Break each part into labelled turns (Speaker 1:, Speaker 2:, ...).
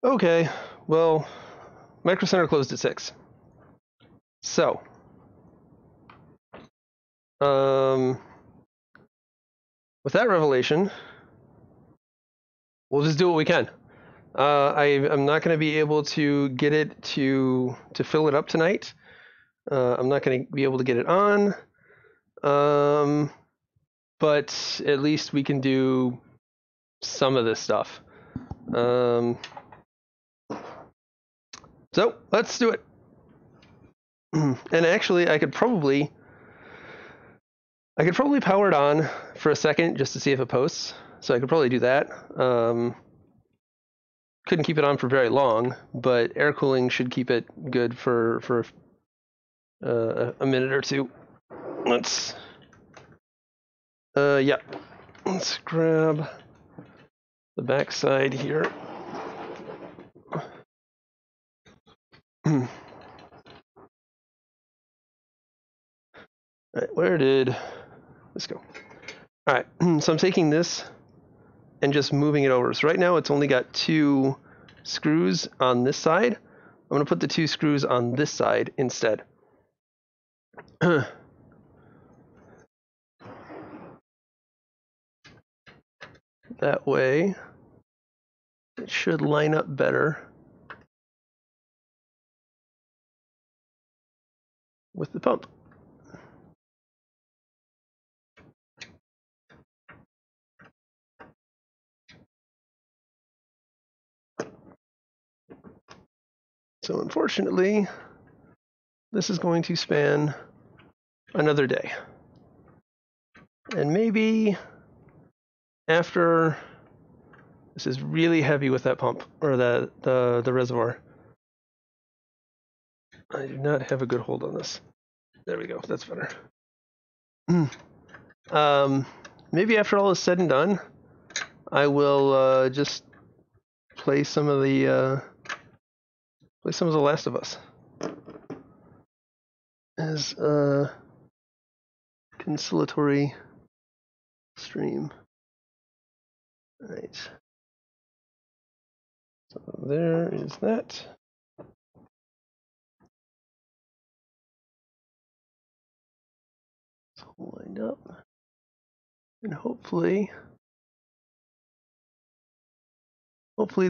Speaker 1: Okay, well, Micro Center closed at 6. So, with that revelation, we'll just do what we can. I'm not going to be able to get it to fill it up tonight. I'm not going to be able to get it on. But at least we can do some of this stuff. So let's do it. And actually, I could probably power it on for a second just to see if it posts. So I could probably do that. Couldn't keep it on for very long, but air cooling should keep it good for a minute or two. Let's yeah. Let's grab the back side here. All right, where did this go? All right, so I'm taking this and just moving it over. So right now it's only got 2 screws on this side. I'm going to put the 2 screws on this side instead. That way it should line up better with the pump. So unfortunately, this is going to span another day. And maybe after this is really heavy with that pump, or the reservoir. I do not have a good hold on this. There we go, that's better. Maybe after all is said and done, I will just play some of the Last of Us as a conciliatory stream. All right. So there is that. It's all lined up, and hopefully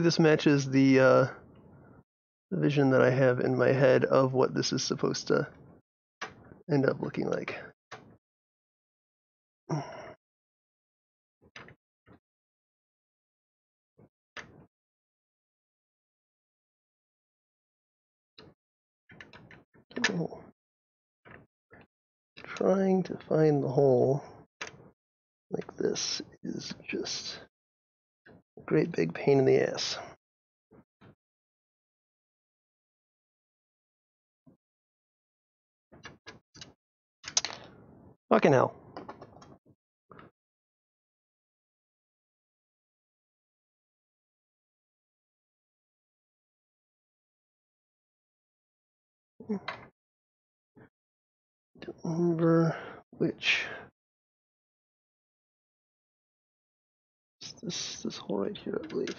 Speaker 1: this matches the vision that I have in my head of what this is supposed to end up looking like. Oh. Trying to find the hole like this is just a great big pain in the ass. Fucking hell. Don't remember which. It's this hole right here, I believe.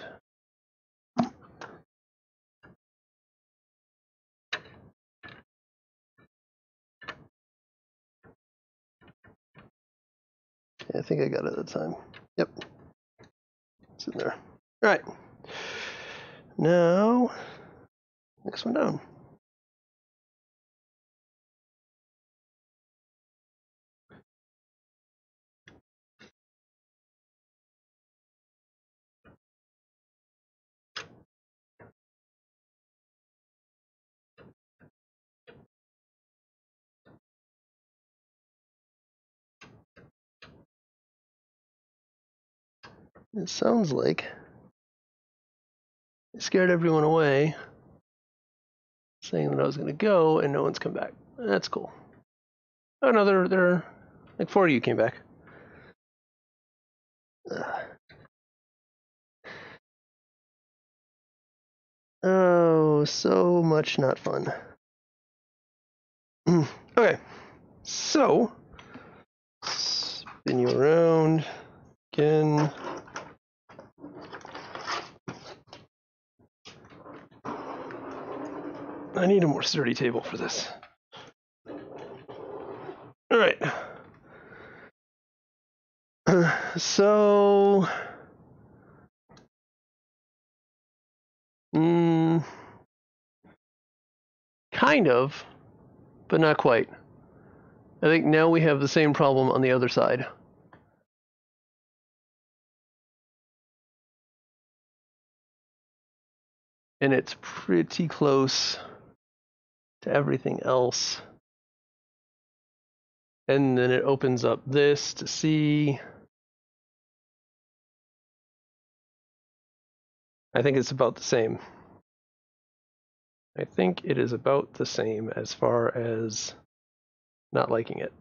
Speaker 1: Yeah, I think I got it at the time. Yep. It's in there. All right. Now, next one down. It sounds like I scared everyone away, saying that I was going to go, and no one's come back. That's cool. Oh no, they're like 4 of you came back. Oh, so much not fun. Okay, so spin you around again. I need a more sturdy table for this. All right. So, kind of, but not quite. I think now we have the same problem on the other side. And it's pretty close to everything else. And then it opens up this to see. I think it's about the same. I think it is about the same as far as not liking it.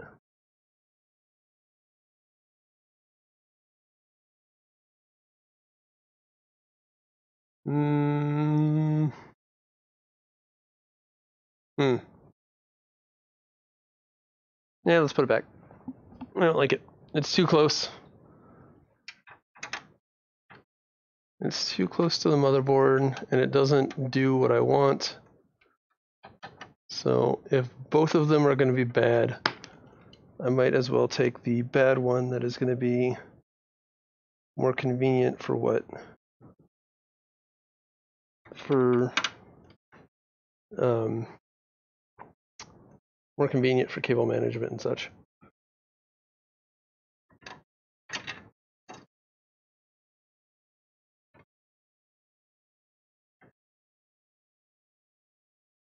Speaker 1: Yeah, let's put it back. I don't like it. It's too close. It's too close to the motherboard, and it doesn't do what I want. So if both of them are going to be bad, I might as well take the bad one that is going to be more convenient for what? More convenient for cable management and such.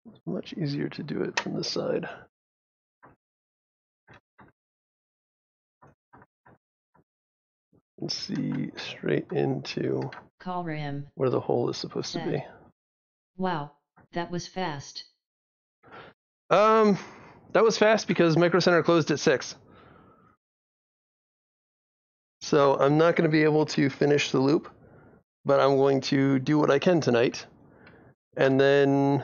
Speaker 1: It's much easier to do it from this side. And see straight into where the hole is supposed to be.
Speaker 2: Wow, that was fast.
Speaker 1: That was fast because Micro Center closed at 6. So I'm not going to be able to finish the loop, but I'm going to do what I can tonight. And then,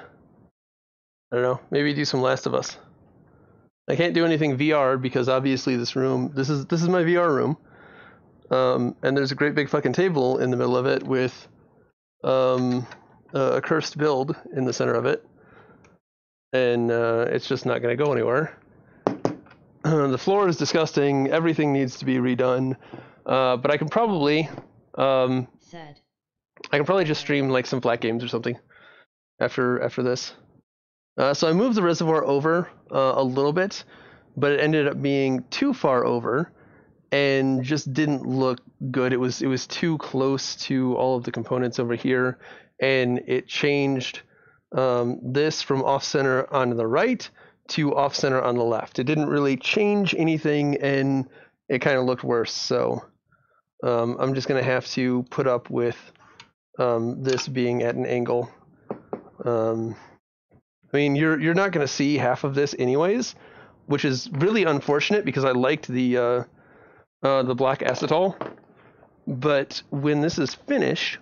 Speaker 1: I don't know, maybe do some Last of Us. I can't do anything VR because obviously this room, this is my VR room. And there's a great big fucking table in the middle of it with a cursed build in the center of it. And it's just not going to go anywhere. The floor is disgusting. Everything needs to be redone. But I can probably just stream like some flat games or something after this. So I moved the reservoir over a little bit, but it ended up being too far over and just didn't look good. It was too close to all of the components over here, and it changed this from off-center on the right to off-center on the left. It didn't really change anything, and it kind of looked worse. So I'm just going to have to put up with this being at an angle. I mean, you're not going to see half of this anyways, which is really unfortunate because I liked the black acetal. But when this is finished,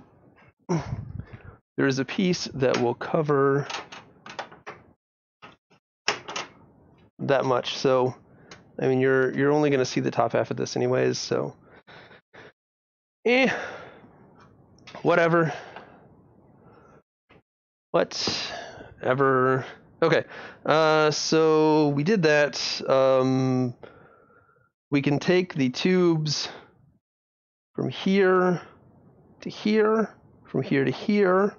Speaker 1: there is a piece that will cover that much. So, I mean, you're only going to see the top half of this anyways. So, whatever. Whatever. Okay. So we did that. We can take the tubes from here to here, from here to here.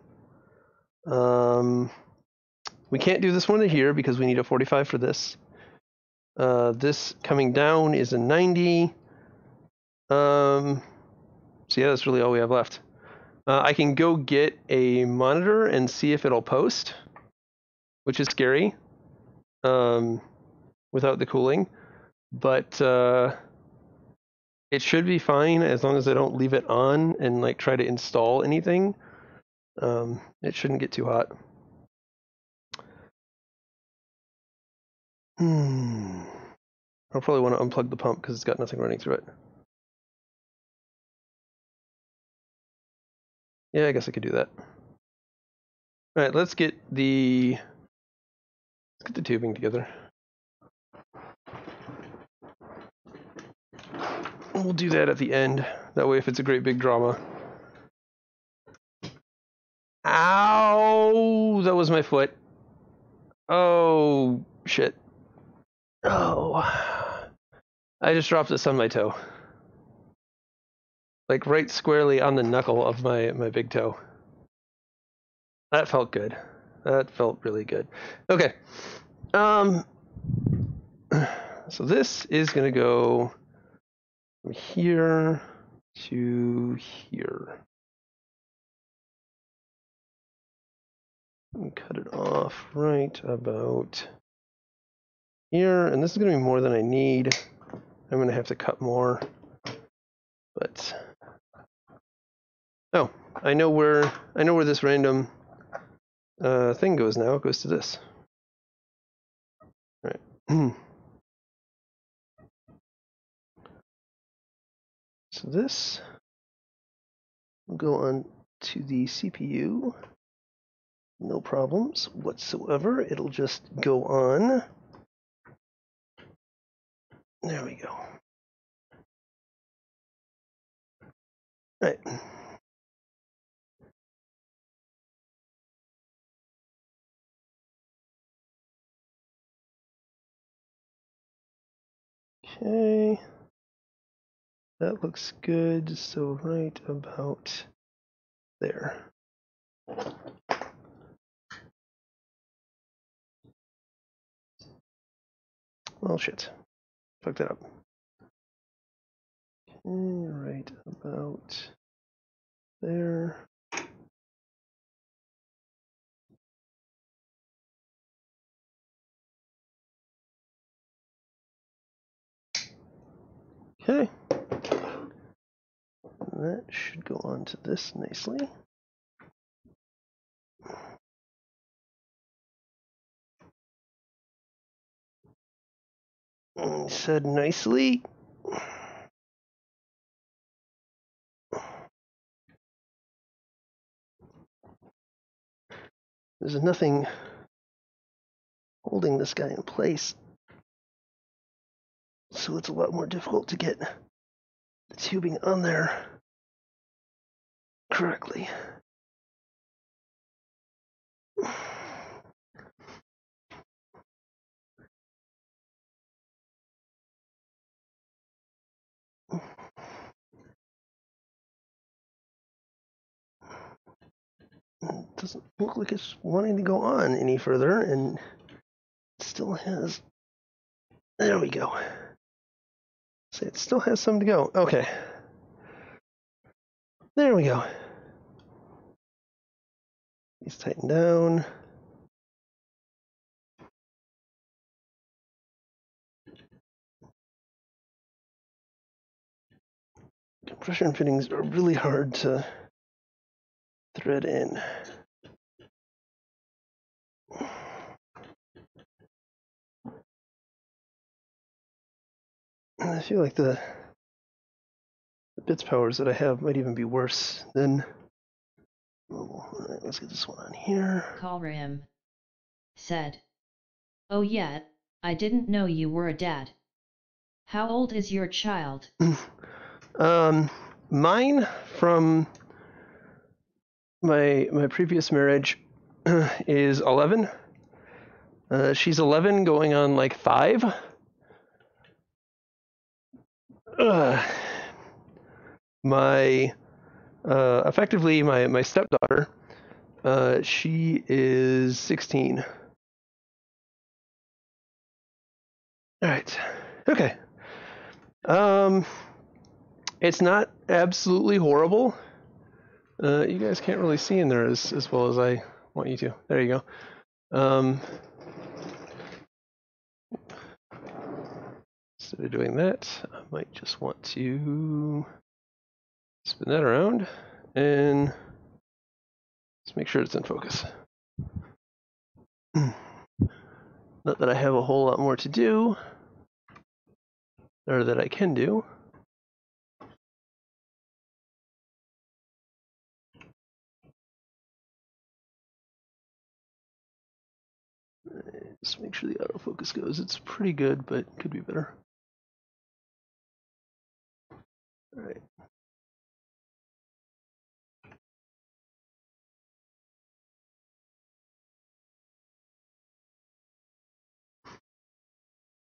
Speaker 1: We can't do this one to here because we need a 45 for this. This coming down is a 90. So yeah, that's really all we have left. I can go get a monitor and see if it'll post, which is scary, without the cooling. But it should be fine as long as I don't leave it on and like try to install anything. It shouldn't get too hot. I'll probably want to unplug the pump because it's got nothing running through it. Yeah, I guess I could do that. All right, let's get the tubing together. We'll do that at the end. That way, if it's a great big drama. Ow! That was my foot. Oh, shit. Oh. I just dropped this on my toe. Like right squarely on the knuckle of my big toe. That felt good. That felt really good. Okay. So this is going to go from here to here. And cut it off right about here. And this is going to be more than I need. I'm going to have to cut more. But oh, I know where this random thing goes now. It goes to this. All right. So this will go on to the CPU. No problems whatsoever. It'll just go on. There we go. All right. Okay. That looks good. So right about there. Well, shit. Fucked that up. Okay, right about there. Okay. That should go on to this nicely. Said nicely. There's nothing holding this guy in place, so it's a lot more difficult to get the tubing on there correctly. It doesn't look like it's wanting to go on any further, and it still has. There we go. So it still has some to go. Okay. There we go. He's tightened down. Compression fittings are really hard to thread in. I feel like the bits powers that I have might even be worse than. Oh, all right, let's get this one on here.
Speaker 2: Kalrim said, "Oh yeah, I didn't know you were a dad. How old is your child?"
Speaker 1: Mine from my previous marriage is 11. She's 11 going on like 5. My effectively my stepdaughter, she is 16. All right. Okay. It's not absolutely horrible. You guys can't really see in there as well as I want you to. There you go. Instead of doing that, I might just want to spin that around and let's make sure it's in focus. Not that I have a whole lot more to do, or that I can do. Just make sure the autofocus goes. It's pretty good, but could be better. All right.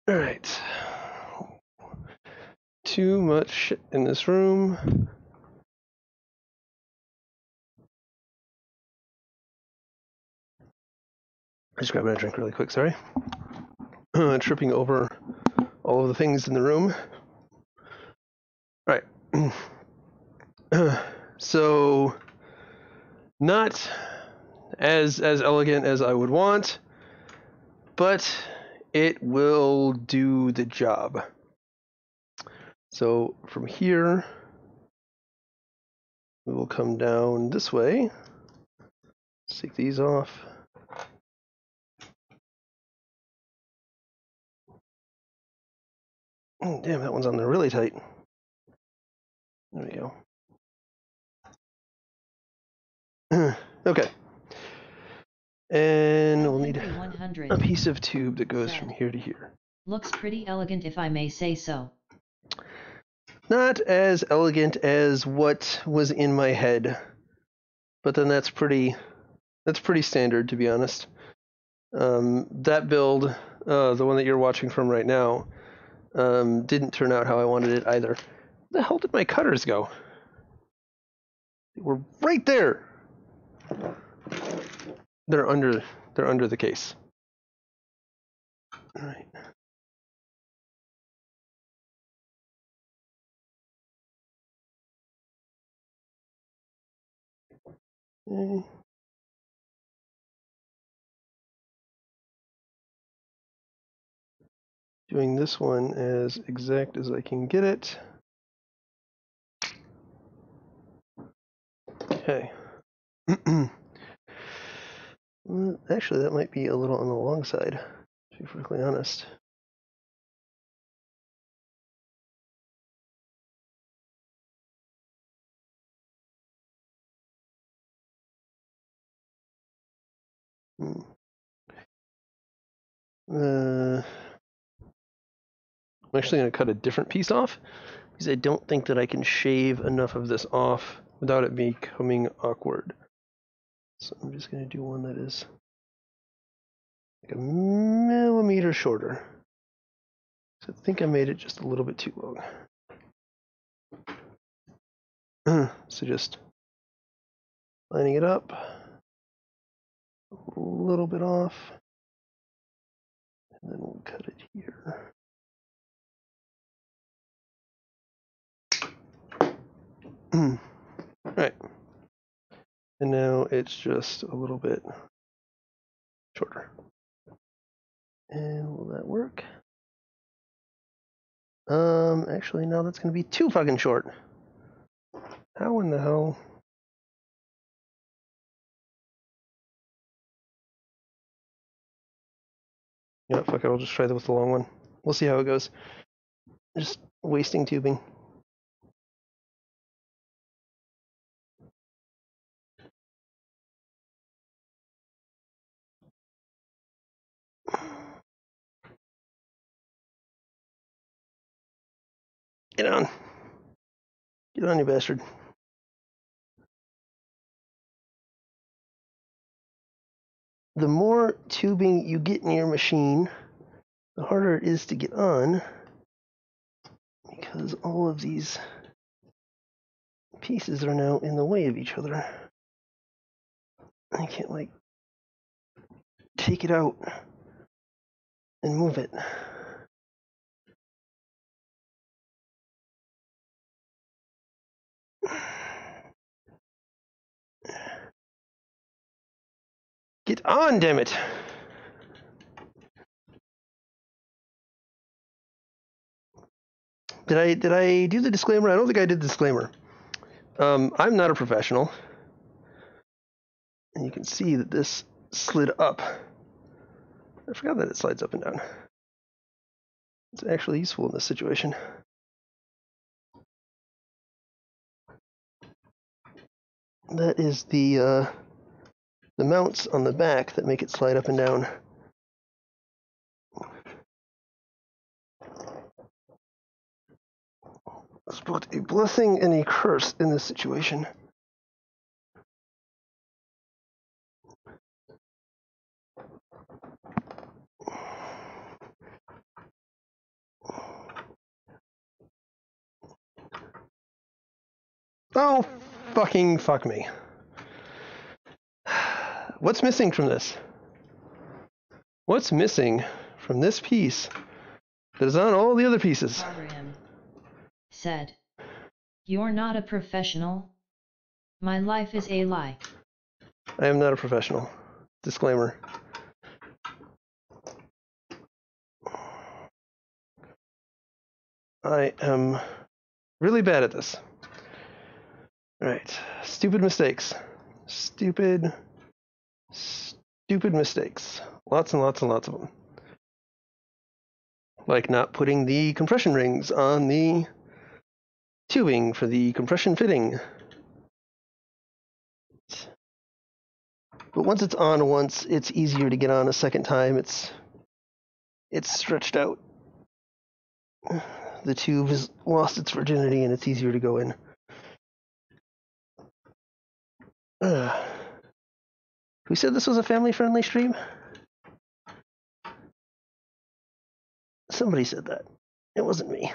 Speaker 1: All right. Too much shit in this room. I just grabbed a drink really quick, sorry. Tripping over all of the things in the room. All right. So, not as elegant as I would want, but it will do the job. So from here, we will come down this way. Let's take these off. Oh, damn, that one's on there really tight. There we go. Okay. And we'll need a piece of tube that goes from here to here.
Speaker 2: Looks pretty elegant if I may say so.
Speaker 1: Not as elegant as what was in my head, but then that's pretty standard, to be honest. That build, the one that you're watching from right now, didn't turn out how I wanted it either. Where the hell did my cutters go? They were right there. They're under the case. All right. Okay. Doing this one as exact as I can get it. Okay. Well, actually, that might be a little on the long side, to be perfectly honest. I'm actually going to cut a different piece off because I don't think that I can shave enough of this off without it becoming awkward. So I'm just going to do one that is like a millimeter shorter. So I think I made it just a little bit too long. So just lining it up, a little bit off, and then we'll cut it here. Right. And now it's just a little bit shorter. And will that work? Actually, no, that's going to be too fucking short. How in the hell? Yeah, fuck it, I'll just try that with the long one. We'll see how it goes. Just wasting tubing. Get on. Get on, you bastard. The more tubing you get in your machine, the harder it is to get on, because all of these pieces are now in the way of each other. I can't, like, take it out and move it. Get on, damn it! Did I do the disclaimer? I don't think I did the disclaimer. I'm not a professional. And you can see that this slid up. I forgot that it slides up and down. It's actually useful in this situation. That is the mounts on the back that make it slide up and down. It's both a blessing and a curse in this situation. Oh, fucking fuck me. What's missing from this? What's missing from this piece that is on all the other pieces?
Speaker 2: Ariam said, "You're not a professional. My life is a lie."
Speaker 1: I am not a professional. Disclaimer. I am really bad at this. Alright. Stupid mistakes. Stupid mistakes. Lots and lots and lots of them. Like not putting the compression rings on the tubing for the compression fitting. But once it's on once, it's easier to get on a second time. It's stretched out. The tube has lost its virginity and it's easier to go in. Who said this was a family-friendly stream? Somebody said that. It wasn't me.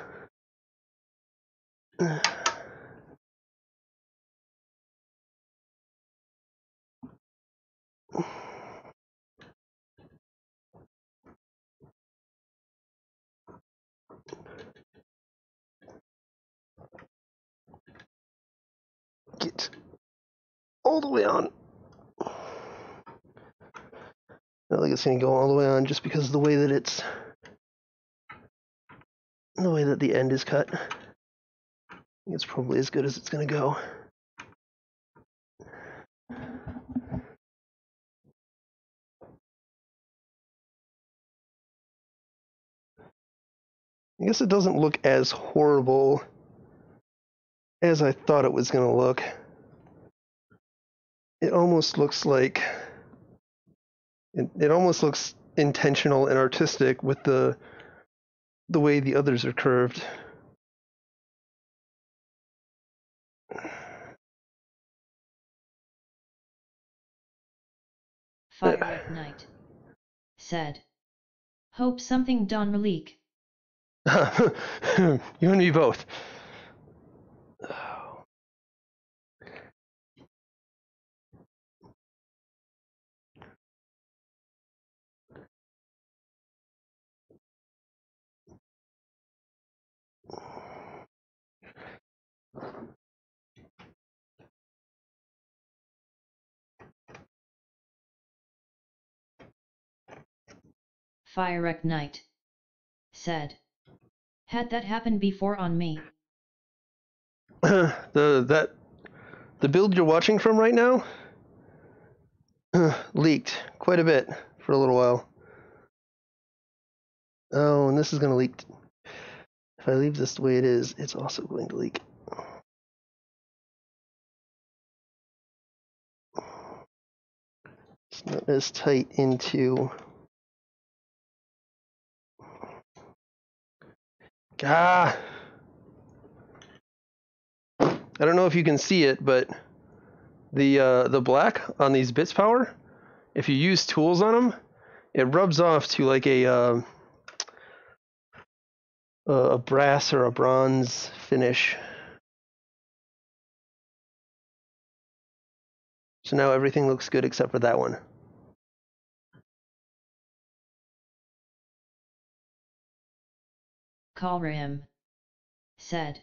Speaker 1: Get all the way on. I don't think it's going to go all the way on just because of the way that the end is cut. I think it's probably as good as it's going to go. I guess it doesn't look as horrible as I thought it was going to look. It almost looks like it almost looks intentional and artistic with the way the others are curved.
Speaker 2: Fire at Night said, "Hope something don't leak."
Speaker 1: You and me both.
Speaker 2: Fire at Night said, "Had that happened before on me?"
Speaker 1: The build you're watching from right now leaked quite a bit for a little while. Oh, and this is going to leak. If I leave this the way it is, it's also going to leak. It's not as tight into... I don't know if you can see it, but the black on these bits power, if you use tools on them, it rubs off to like a brass or a bronze finish. So now everything looks good except for that one.
Speaker 2: Kalram said,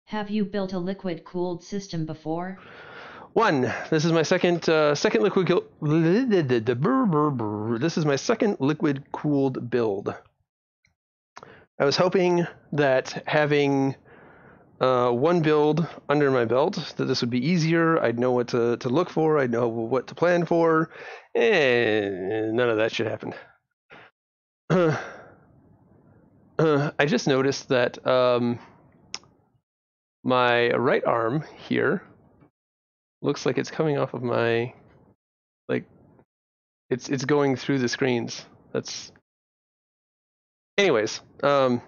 Speaker 2: "Have you built a liquid-cooled system before?"
Speaker 1: One. This is my second liquid cooled. This is my second liquid cooled build. I was hoping that having one build under my belt, that this would be easier. I'd know what to look for. I'd know what to plan for. And none of that shit happened. I just noticed that my right arm here looks like it's coming off of my, like, it's going through the screens. That's, anyways, so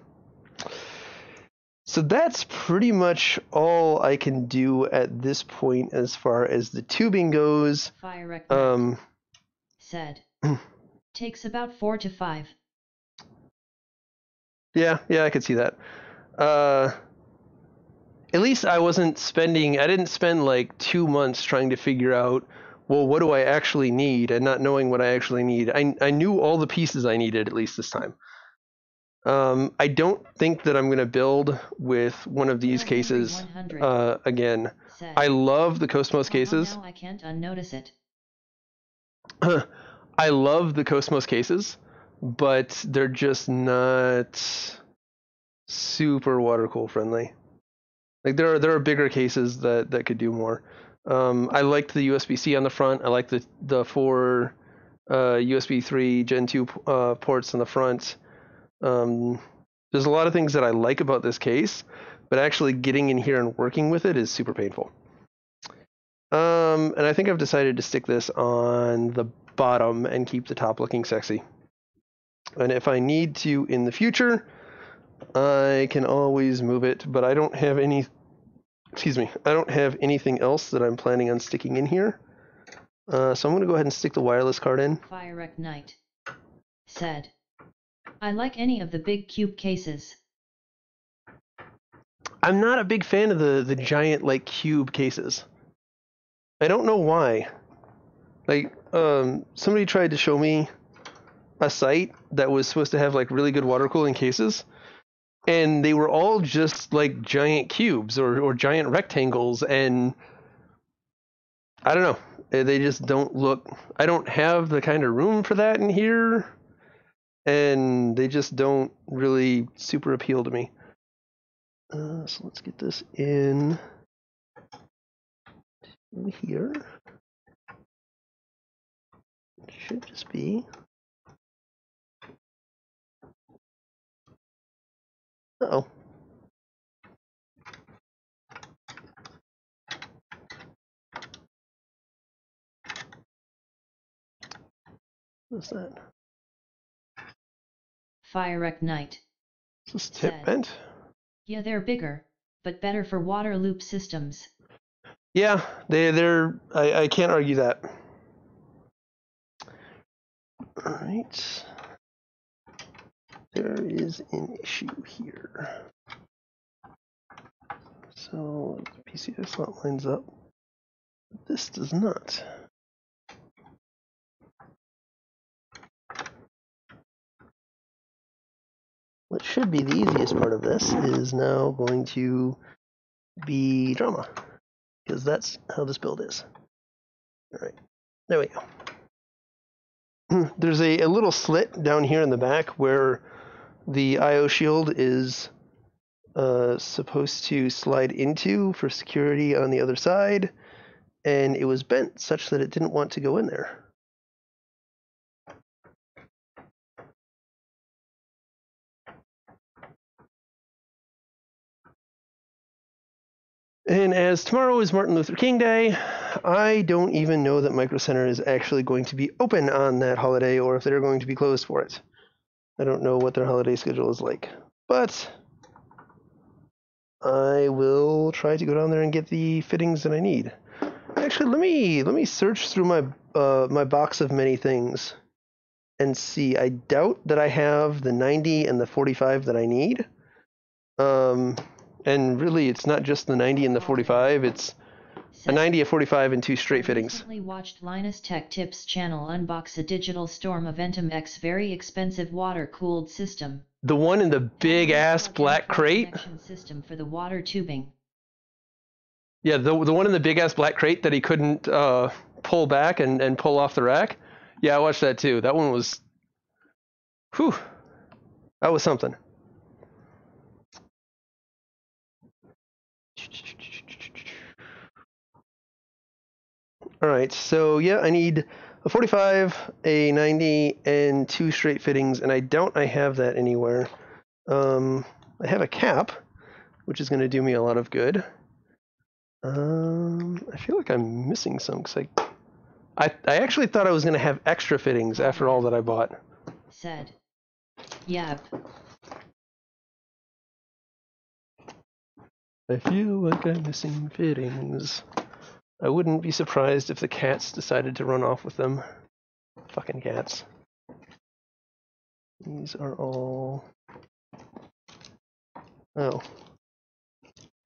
Speaker 1: that's pretty much all I can do at this point as far as the tubing goes.
Speaker 2: Fire said, "Takes about 4 to 5.
Speaker 1: Yeah, I could see that. at least I didn't spend like 2 months trying to figure out, well, what do I actually need, and not knowing what I actually need. I knew all the pieces I needed, at least this time. I don't think that I'm going to build with one of these cases again. I love the Cosmos cases.
Speaker 2: Now I can't unnotice it.
Speaker 1: I love the Cosmos cases, but they're just not super water cool friendly. Like there are bigger cases that could do more. I liked the USB-C on the front. I like the 4 USB 3 Gen 2 ports on the front. There's a lot of things that I like about this case, but actually getting in here and working with it is super painful. And I think I've decided to stick this on the bottom and keep the top looking sexy. And if I need to in the future, I can always move it, but I don't have any, I don't have anything else that I'm planning on sticking in here. So I'm going to go ahead and stick the wireless card in.
Speaker 2: Firewreck Knight said, I like any of the big cube cases.
Speaker 1: I'm not a big fan of the giant like cube cases. I don't know why. Like, somebody tried to show me a site that was supposed to have like really good water cooling cases, and they were all just like giant cubes or giant rectangles, and I don't know. They just don't look. I don't have the kind of room for that in here, and they just don't really super appeal to me. So let's get this in here. It should just be. Uh-oh. What's that?
Speaker 2: Firewreck Knight.
Speaker 1: Is this tip bent?
Speaker 2: Yeah, they're bigger, but better for water loop systems.
Speaker 1: Yeah, they're. I can't argue that. All right. There is an issue here. So the PCI slot lines up. This does not. What should be the easiest part of this is now going to be drama, because that's how this build is. All right, there we go. There's a little slit down here in the back where the I/O shield is supposed to slide into for security on the other side, and it was bent such that it didn't want to go in there. And as tomorrow is Martin Luther King Day, I don't even know that Micro Center is actually going to be open on that holiday, or if they're going to be closed for it. I don't know what their holiday schedule is like, but I will try to go down there and get the fittings that I need. Actually, let me search through my my box of many things and see. I doubt that I have the 90 and the 45 that I need. And really, it's not just the 90 and the 45. It's a 90, a 45, and 2 straight fittings.
Speaker 2: I recently watched Linus Tech Tips channel unbox a Digital Storm Aventum X very expensive water-cooled system.
Speaker 1: The one in the big-ass black crate?
Speaker 2: System for the water tubing.
Speaker 1: Yeah, the one in the big-ass black crate that he couldn't pull back and pull off the rack. Yeah, I watched that too. That one was... Whew. That was something. Alright, so yeah, I need a 45, a 90, and 2 straight fittings, and I doubt I have that anywhere. I have a cap, which is going to do me a lot of good. I feel like I'm missing some, because I actually thought I was going to have extra fittings after all that I bought.
Speaker 2: Said. Yep.
Speaker 1: I feel like I'm missing fittings. I wouldn't be surprised if the cats decided to run off with them. Fucking cats. These are all... Oh.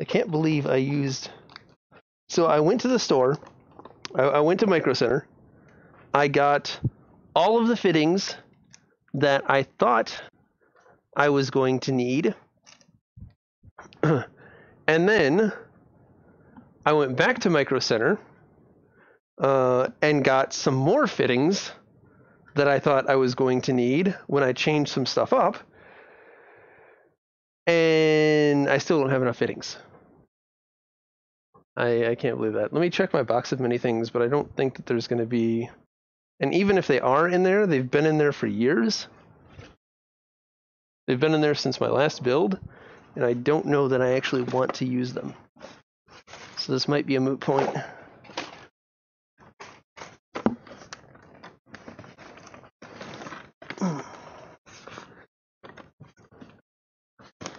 Speaker 1: I can't believe I used... So I went to the store. I went to Micro Center. I got all of the fittings that I thought I was going to need. And then I went back to Micro Center and got some more fittings that I thought I was going to need when I changed some stuff up. And I still don't have enough fittings. I can't believe that. Let me check my box of many things, but I don't think that there's going to be... And even if they are in there, they've been in there for years. They've been in there since my last build, and I don't know that I actually want to use them. So this might be a moot point.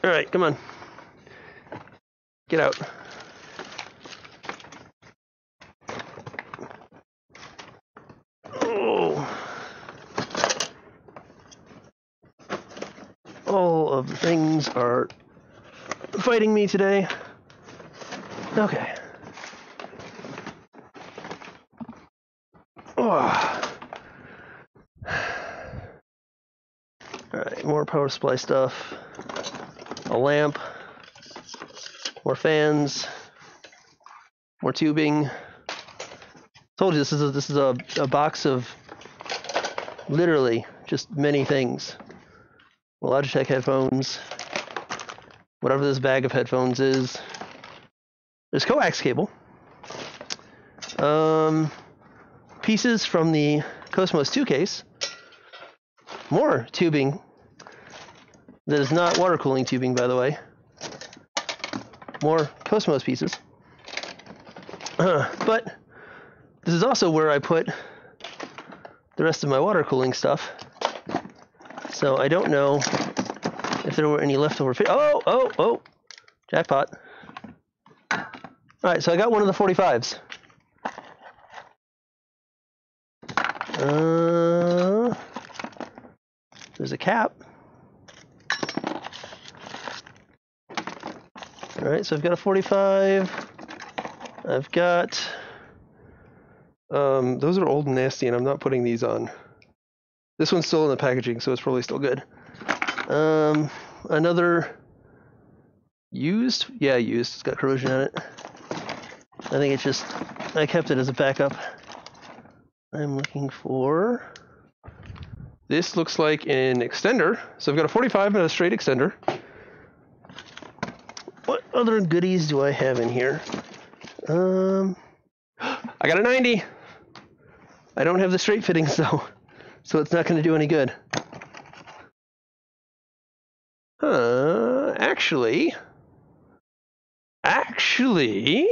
Speaker 1: All right, come on. Get out. All of the things are fighting me today. Okay. Oh. Alright, more power supply stuff. A lamp. More fans. More tubing. Told you this is a box of literally just many things. Logitech headphones, whatever this bag of headphones is. There's coax cable. Pieces from the Cosmos 2 case. More tubing. That is not water cooling tubing, by the way. More Cosmos pieces. But this is also where I put the rest of my water cooling stuff. So I don't know if there were any leftover Oh! Jackpot. Alright, so I got one of the 45s. There's a cap. Alright, so I've got a 45. I've got... those are old and nasty, and I'm not putting these on. This one's still in the packaging, so it's probably still good. Another used? Yeah, used. It's got corrosion on it. I think it's just... I kept it as a backup. I'm looking for... This looks like an extender. So I've got a 45 and a straight extender. What other goodies do I have in here? I got a 90! I don't have the straight fittings, though. So it's not going to do any good. Actually,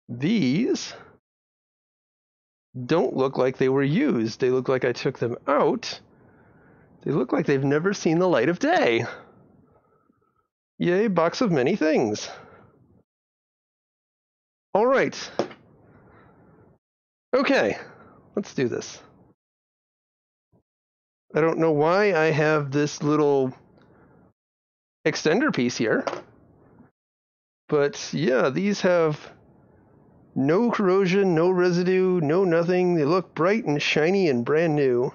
Speaker 1: these don't look like they were used. They look like I took them out. They look like they've never seen the light of day. Yay, box of many things. All right. Okay, let's do this. I don't know why I have this little extender piece here. But yeah, these have no corrosion, no residue, no nothing. They look bright and shiny and brand new.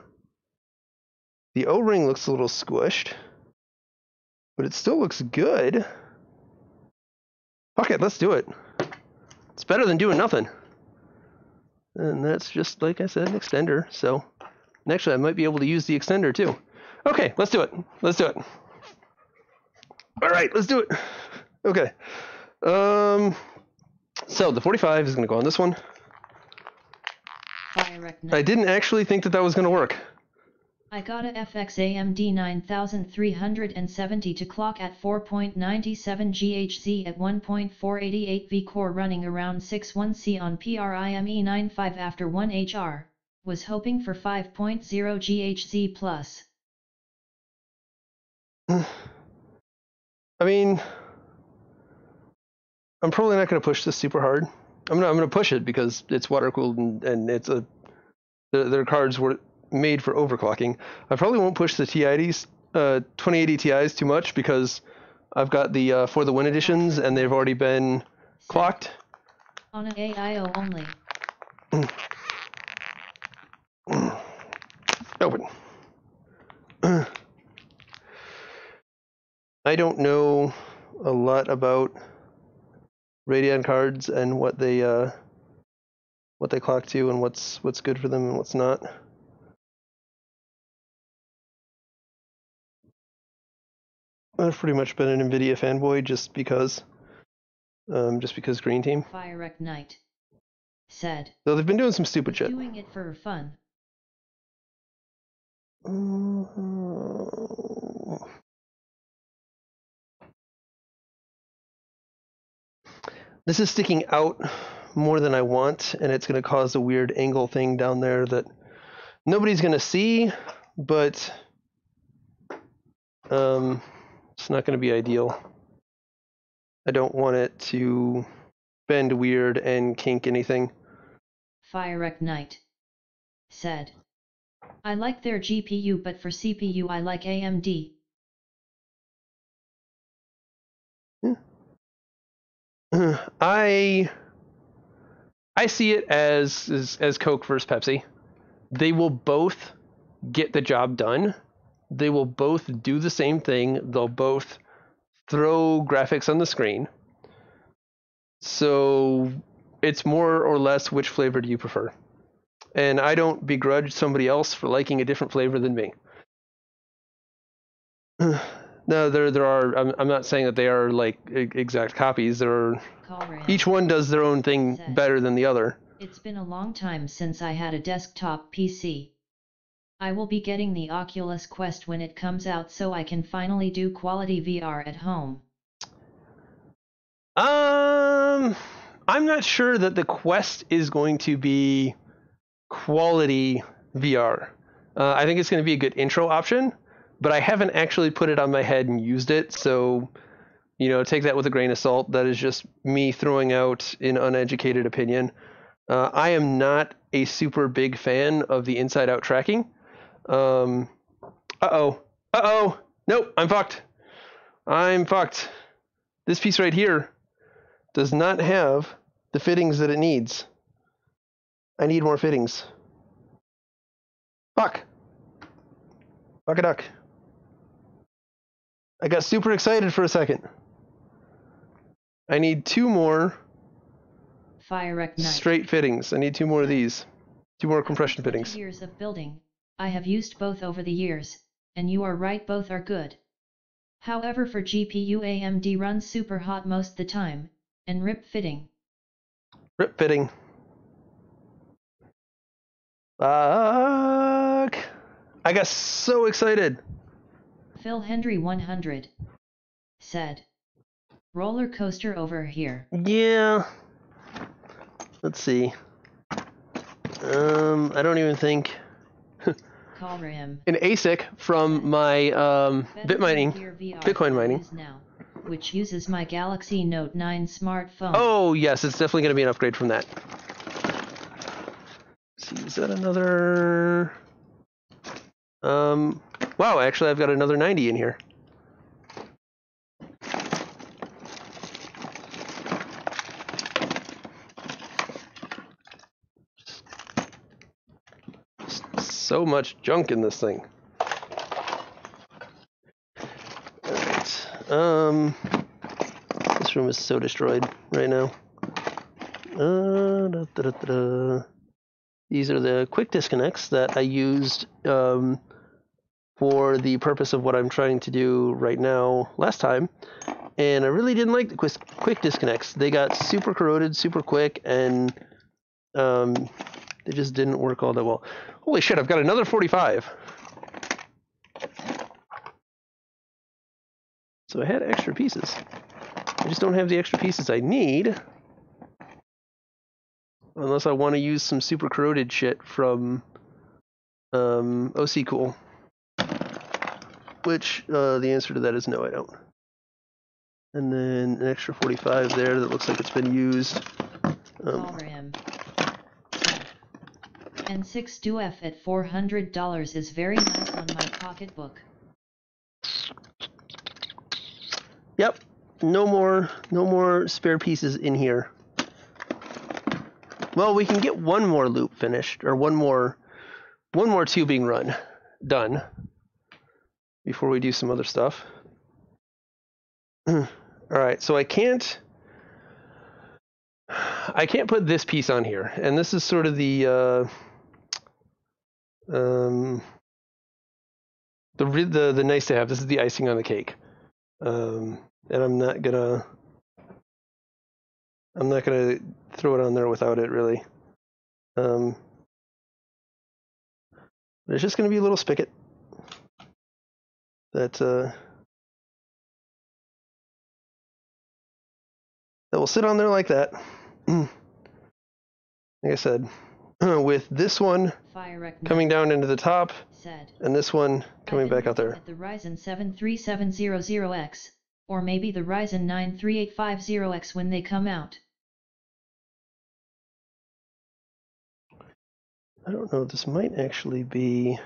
Speaker 1: The O-ring looks a little squished, but it still looks good. Fuck it, let's do it. It's better than doing nothing. And that's just, like I said, an extender, so... And actually, I might be able to use the extender, too. Okay, let's do it. Let's do it. All right, let's do it. Okay. So the 45 is going to go on this one. I didn't actually think that was going to work.
Speaker 2: I got a FX AMD 9370 to clock at 4.97 GHz at 1.488 V core running around 61C on PRIME 95 after 1 HR. Was hoping for 5.0 GHz plus.
Speaker 1: I mean, I'm probably not going to push this super hard. I'm going to push it because it's water cooled and it's their cards were made for overclocking. I probably won't push the 2080 Ti's too much because I've got the For the Win editions, and they've already been clocked.
Speaker 2: On an AIO only.
Speaker 1: Open. I don't know a lot about Radeon cards and what they clock to and what's good for them and what's not. I've pretty much been an NVIDIA fanboy just because Green Team.
Speaker 2: Firewreck Knight said.
Speaker 1: Though they've been doing some stupid shit.
Speaker 2: Doing it for fun.
Speaker 1: This is sticking out more than I want, and it's going to cause a weird angle thing down there that nobody's going to see, but it's not going to be ideal. I don't want it to bend weird and kink anything.
Speaker 2: Firewreck Knight said. I like their GPU, but for CPU I like AMD.
Speaker 1: I see it as Coke versus Pepsi. They will both get the job done. They will both do the same thing. They'll both throw graphics on the screen. So it's more or less, which flavor do you prefer? And I don't begrudge somebody else for liking a different flavor than me. No, there are. I'm not saying that they are like exact copies. There are. Each one does their own thing better than the other.
Speaker 2: It's been a long time since I had a desktop PC. I will be getting the Oculus Quest when it comes out, so I can finally do quality VR at home.
Speaker 1: I'm not sure that the Quest is going to be quality VR. I think it's going to be a good intro option, but I haven't actually put it on my head and used it, so, you know, take that with a grain of salt. That is just me throwing out an uneducated opinion. I am not a super big fan of the inside-out tracking. Nope, I'm fucked. This piece right here does not have the fittings that it needs. I need more fittings. Fuck a duck. I got super excited for a second. I need 2 more straight fittings. I need 2 more of these. 2 more compression fittings.
Speaker 2: Years of building. I have used both over the years, and you are right, both are good. However, for GPU AMD runs super hot most the time, and rip fitting.
Speaker 1: Rip fitting. Fuck. I got so excited.
Speaker 2: Phil Hendry 100 said. Roller coaster over here.
Speaker 1: Yeah. Let's see. I don't even think. An ASIC from my Bitcoin mining.
Speaker 2: Now, which uses my Galaxy Note 9 smartphone.
Speaker 1: Oh yes, it's definitely going to be an upgrade from that. Let's see, is that another? Wow, actually I've got another 90 in here. So much junk in this thing. Alright. This room is so destroyed right now. These are the quick disconnects that I used for the purpose of what I'm trying to do right now last time. And I really didn't like the quick disconnects. They got super corroded, super quick, and they just didn't work all that well. Holy shit, I've got another 45. So I had extra pieces. I just don't have the extra pieces I need. Unless I want to use some super corroded shit from OC Cool. Which, the answer to that is no, I don't. And then an extra 45 there that looks like it's been used.
Speaker 2: And 6 2F at $400 is very nice on my pocketbook.
Speaker 1: Yep, no more spare pieces in here. Well, we can get one more loop finished, or one more tubing run done before we do some other stuff. All right, so I can't put this piece on here, and this is sort of the nice to have. This is the icing on the cake, and I'm not gonna throw it on there without it really. There's just gonna be a little spigot that will sit on there like that. Like I said, with this one coming down into the top, and this one coming back out there.
Speaker 2: At the Ryzen 7 3700X, or maybe the Ryzen 9 3850X when they come out.
Speaker 1: I don't know, this might actually be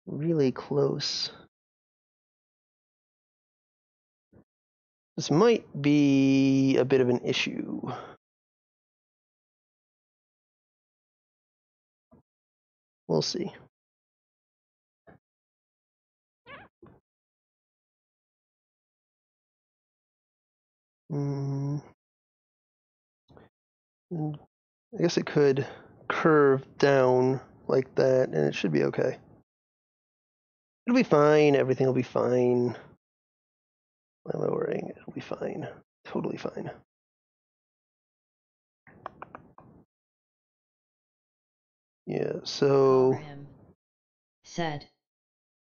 Speaker 1: really close. This might be a bit of an issue. We'll see. I guess it could curve down like that, and it should be okay. It'll be fine. Everything will be fine. Why am I worrying? It'll be fine. Totally fine. Yeah, so...
Speaker 2: Said.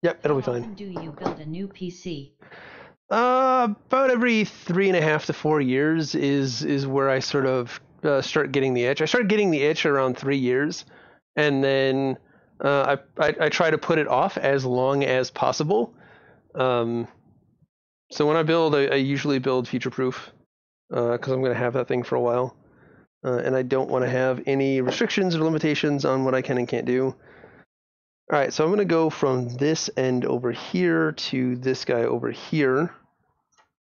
Speaker 1: Yep, it'll be fine.
Speaker 2: How often do you build a new PC?
Speaker 1: About every 3.5 to 4 years is where I sort of start getting the itch. I started getting the itch around 3 years, and then I try to put it off as long as possible. So when I build, I usually build future-proof because I'm going to have that thing for a while, and I don't want to have any restrictions or limitations on what I can and can't do. All right, so I'm going to go from this end over here to this guy over here,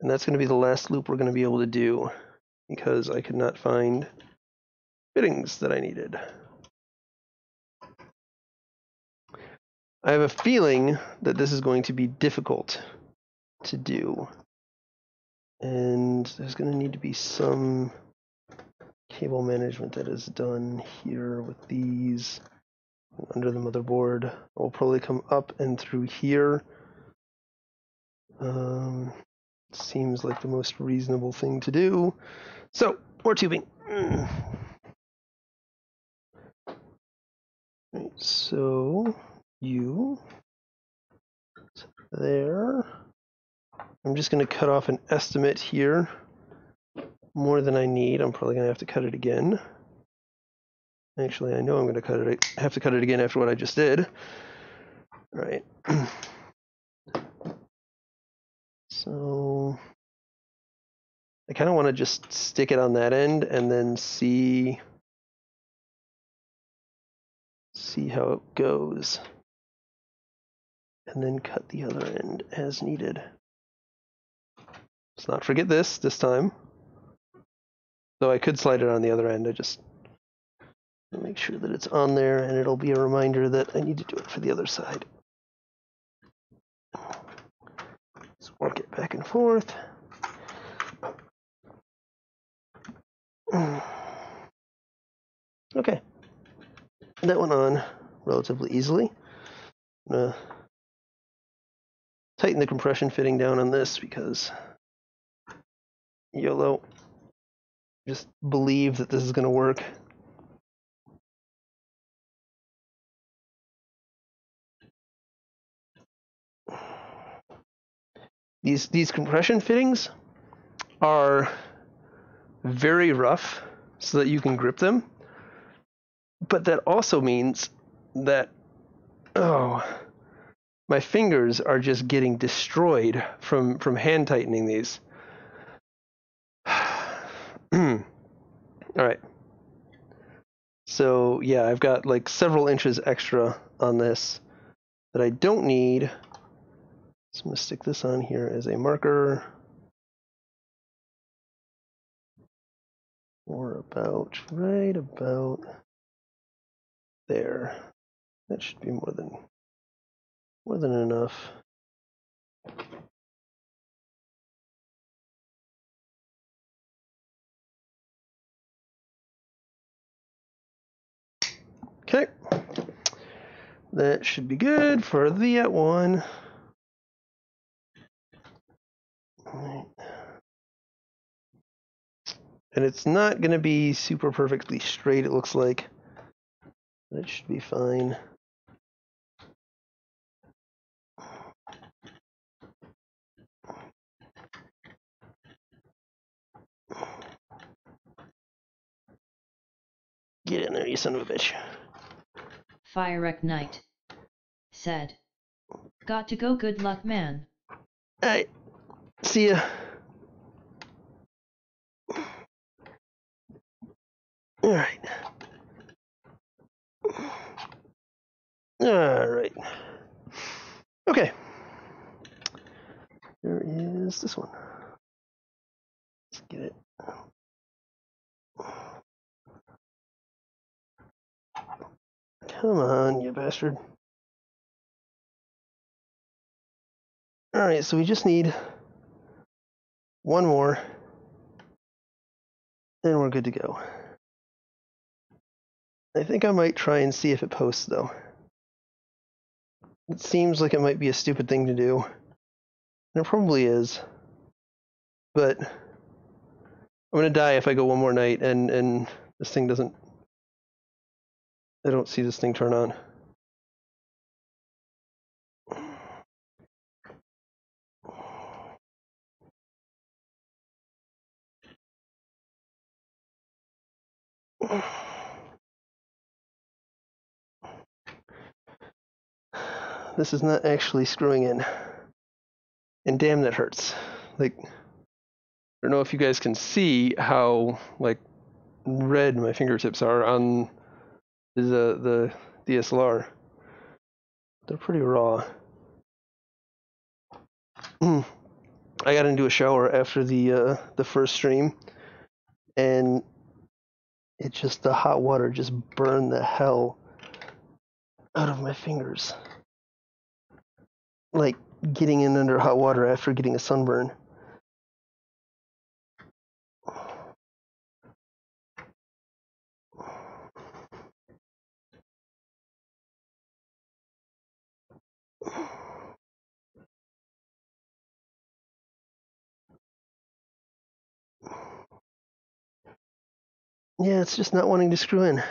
Speaker 1: and that's going to be the last loop we're going to be able to do because I could not find fittings that I needed. I have a feeling that this is going to be difficult to do, and there's going to need to be some cable management that is done here with these under the motherboard. I'll probably come up and through here. Seems like the most reasonable thing to do. So, more tubing. Right, so you there. I'm just going to cut off an estimate here. More than I need. I'm probably going to have to cut it again. Actually, I know I'm going to have to cut it again after what I just did. All right. So I kind of want to just stick it on that end and then see how it goes. And then cut the other end as needed. Let's not forget this time. Though I could slide it on the other end. I just make sure that it's on there, and it'll be a reminder that I need to do it for the other side. Let's work it back and forth. Okay. That went on relatively easily. I'm gonna tighten the compression fitting down on this because YOLO. Just believe that this is going to work. These compression fittings are very rough so that you can grip them, but that also means that my fingers are just getting destroyed from hand tightening these. All right. So yeah, I've got like several inches extra on this that I don't need. So I'm going to stick this on here as a marker for right about there. That should be more than enough. Okay. That should be good for the at one. Right. And it's not going to be super perfectly straight, it looks like. But it should be fine. Get in there, you son of a bitch.
Speaker 2: Firewreck Knight said, "Got to go, good luck, man."
Speaker 1: Alright, see ya. Alright. Alright. Okay. There is this one. Let's get it. Come on, you bastard. Alright, so we just need one more, and we're good to go. I think I might try and see if it posts, though. It seems like it might be a stupid thing to do. And it probably is. But I'm going to die if I go one more night and this thing doesn't... I don't see this thing turn on. This is not actually screwing in. And damn, that hurts. Like, I don't know if you guys can see how, like, red my fingertips are on the DSLR. They're pretty raw. I got into a shower after the first stream, and the hot water just burned the hell out of my fingers. Like getting in under hot water after getting a sunburn. Yeah, it's just not wanting to screw in.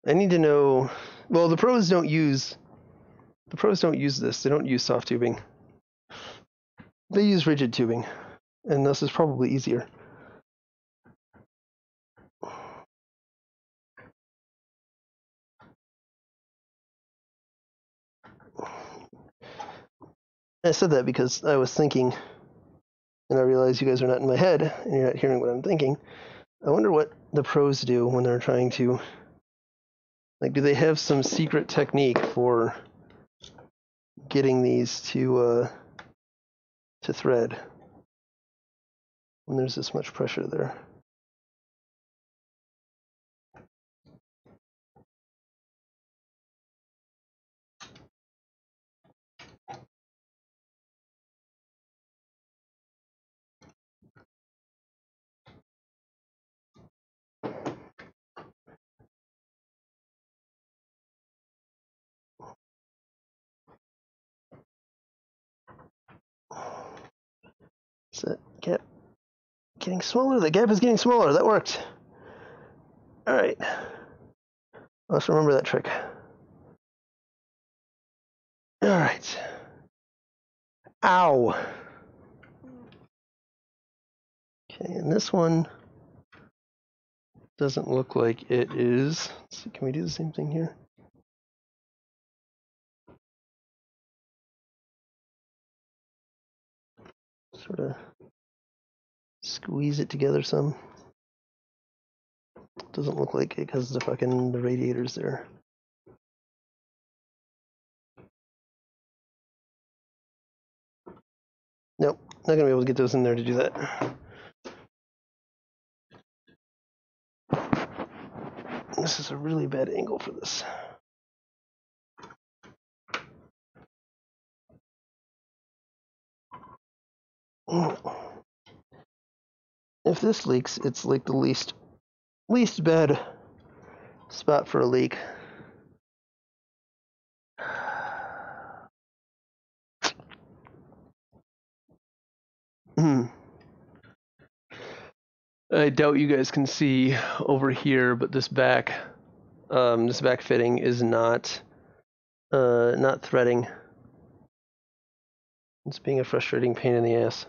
Speaker 1: I need to know. Well, the pros don't use this. They don't use soft tubing. They use rigid tubing, and this is probably easier. I said that because I was thinking, and I realized you guys are not in my head, and you're not hearing what I'm thinking. I wonder what the pros do when they're trying to, like, do they have some secret technique for getting these to thread when there's this much pressure there? Is that gap getting smaller? The gap is getting smaller. That worked. All right. Let's remember that trick. All right. Ow. Okay, and this one doesn't look like it is. Let's see, can we do the same thing here? Sort of squeeze it together some. Doesn't look like it because the radiator's there. Nope, not gonna be able to get those in there to do that. This is a really bad angle for this. If this leaks, it's like the least bad spot for a leak. I doubt you guys can see over here, but this back fitting is not threading. It's being a frustrating pain in the ass.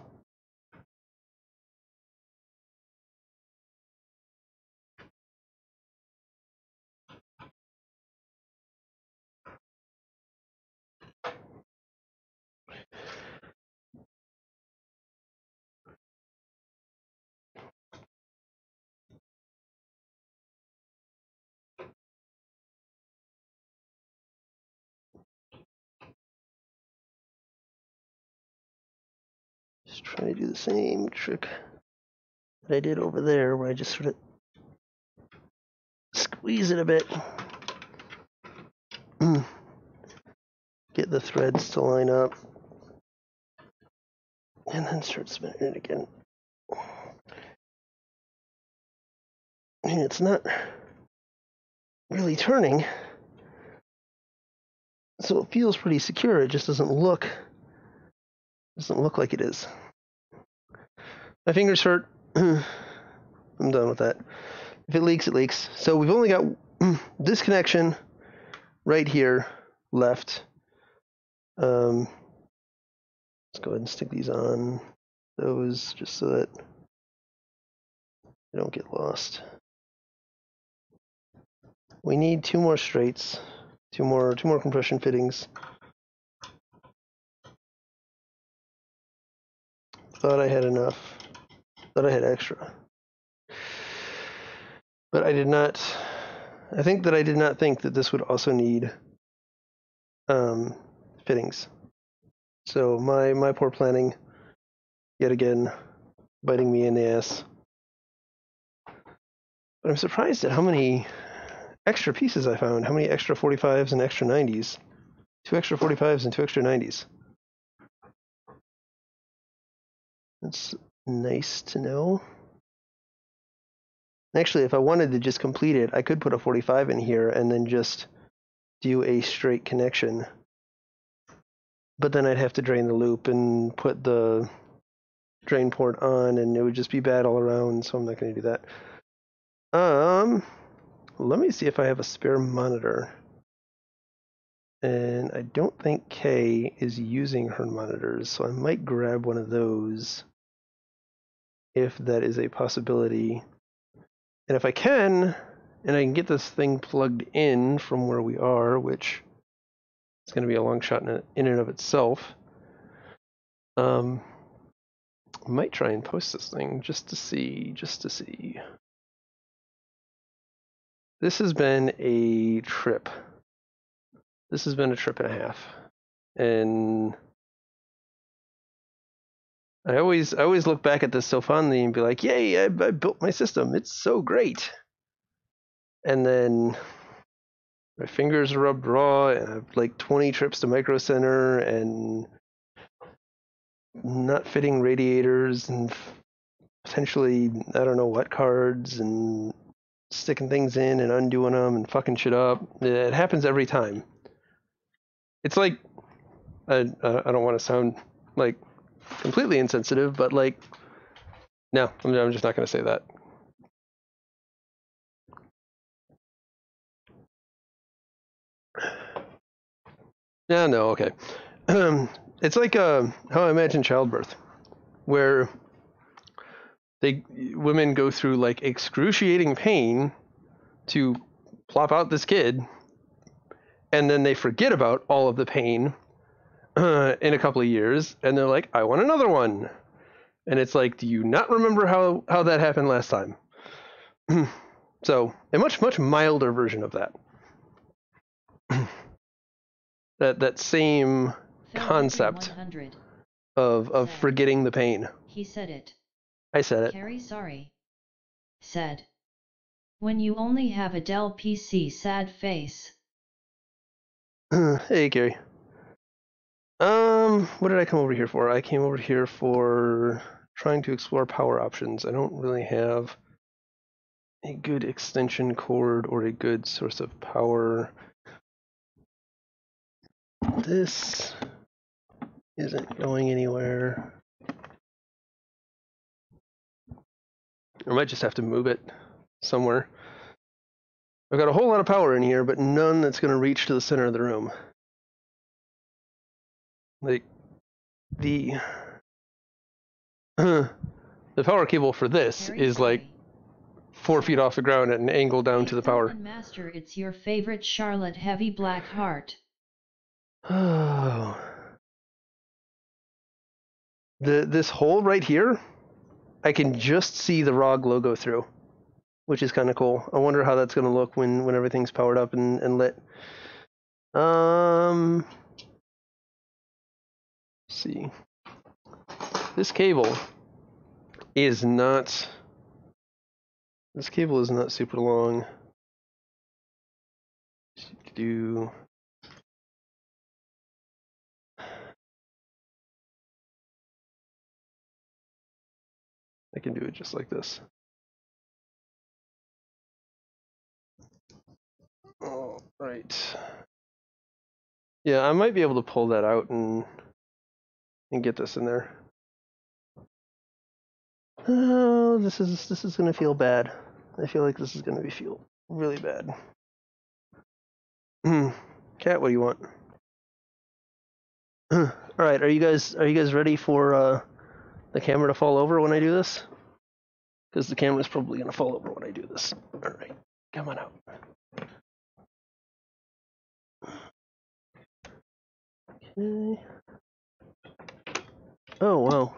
Speaker 1: Just trying to do the same trick that I did over there, where I just sort of squeeze it a bit. Get the threads to line up. And then start spinning it again. And it's not really turning, so it feels pretty secure. It just doesn't look like it is. My fingers hurt. I'm done with that. If it leaks, it leaks. So we've only got this connection right here left. Let's go ahead and stick these on those just so that they don't get lost. We need 2 more straights, two more compression fittings. Thought I had enough. Thought I had extra. But I did not. I think that I did not think that this would also need fittings. So my poor planning, yet again, biting me in the ass. But I'm surprised at how many extra pieces I found. How many extra 45s and extra 90s? 2 extra 45s and 2 extra 90s. That's nice to know. Actually, if I wanted to just complete it, I could put a 45 in here and then just do a straight connection. But then I'd have to drain the loop and put the drain port on, and it would just be bad all around, so I'm not going to do that. Let me see if I have a spare monitor. And I don't think Kay is using her monitors, so I might grab one of those if that is a possibility. And if I can, and I can get this thing plugged in from where we are, which is going to be a long shot in and of itself, I might try and post this thing just to see. This has been a trip. This has been a trip and a half. And I always look back at this so fondly and be like, yay, I built my system. It's so great. And then my fingers are rubbed raw, and I have like 20 trips to Micro Center and not fitting radiators and potentially, I don't know what cards, and sticking things in and undoing them and fucking shit up. It happens every time. It's like, I don't want to sound like completely insensitive, but like, no, I'm just not going to say that. Yeah, no, okay. It's like how I imagine childbirth, where women go through like excruciating pain to plop out this kid, and then they forget about all of the pain in a couple of years, and they're like, I want another one. And it's like, do you not remember how that happened last time? So a much milder version of that. that same concept of
Speaker 2: Said.
Speaker 1: forgetting the pain.
Speaker 2: He said it.
Speaker 1: I said it.
Speaker 2: Carrie sorry. Said. When you only have a Dell PC, sad face.
Speaker 1: Hey, Gary. What did I come over here for? I came over here for trying to explore power options. I don't really have a good extension cord or a good source of power. This isn't going anywhere. I might just have to move it somewhere. I've got a whole lot of power in here, but none that's going to reach to the center of the room. Like, the power cable for this
Speaker 2: Carrie
Speaker 1: is like 4 feet off the ground at an angle down to the power.
Speaker 2: Master, it's your favorite Charlotte Heavy Black Heart.
Speaker 1: Oh. This hole right here, I can just see the ROG logo through, which is kind of cool. I wonder how that's going to look when everything's powered up and lit. Let's see. This cable is not super long. I can do it just like this. All right. Yeah, I might be able to pull that out and get this in there. Oh, this is gonna feel bad. I feel like this is gonna feel really bad. Cat, what do you want? All right, are you guys ready for the camera to fall over when I do this? Because the camera's probably gonna fall over when I do this. All right, come on out. Okay. Oh wow.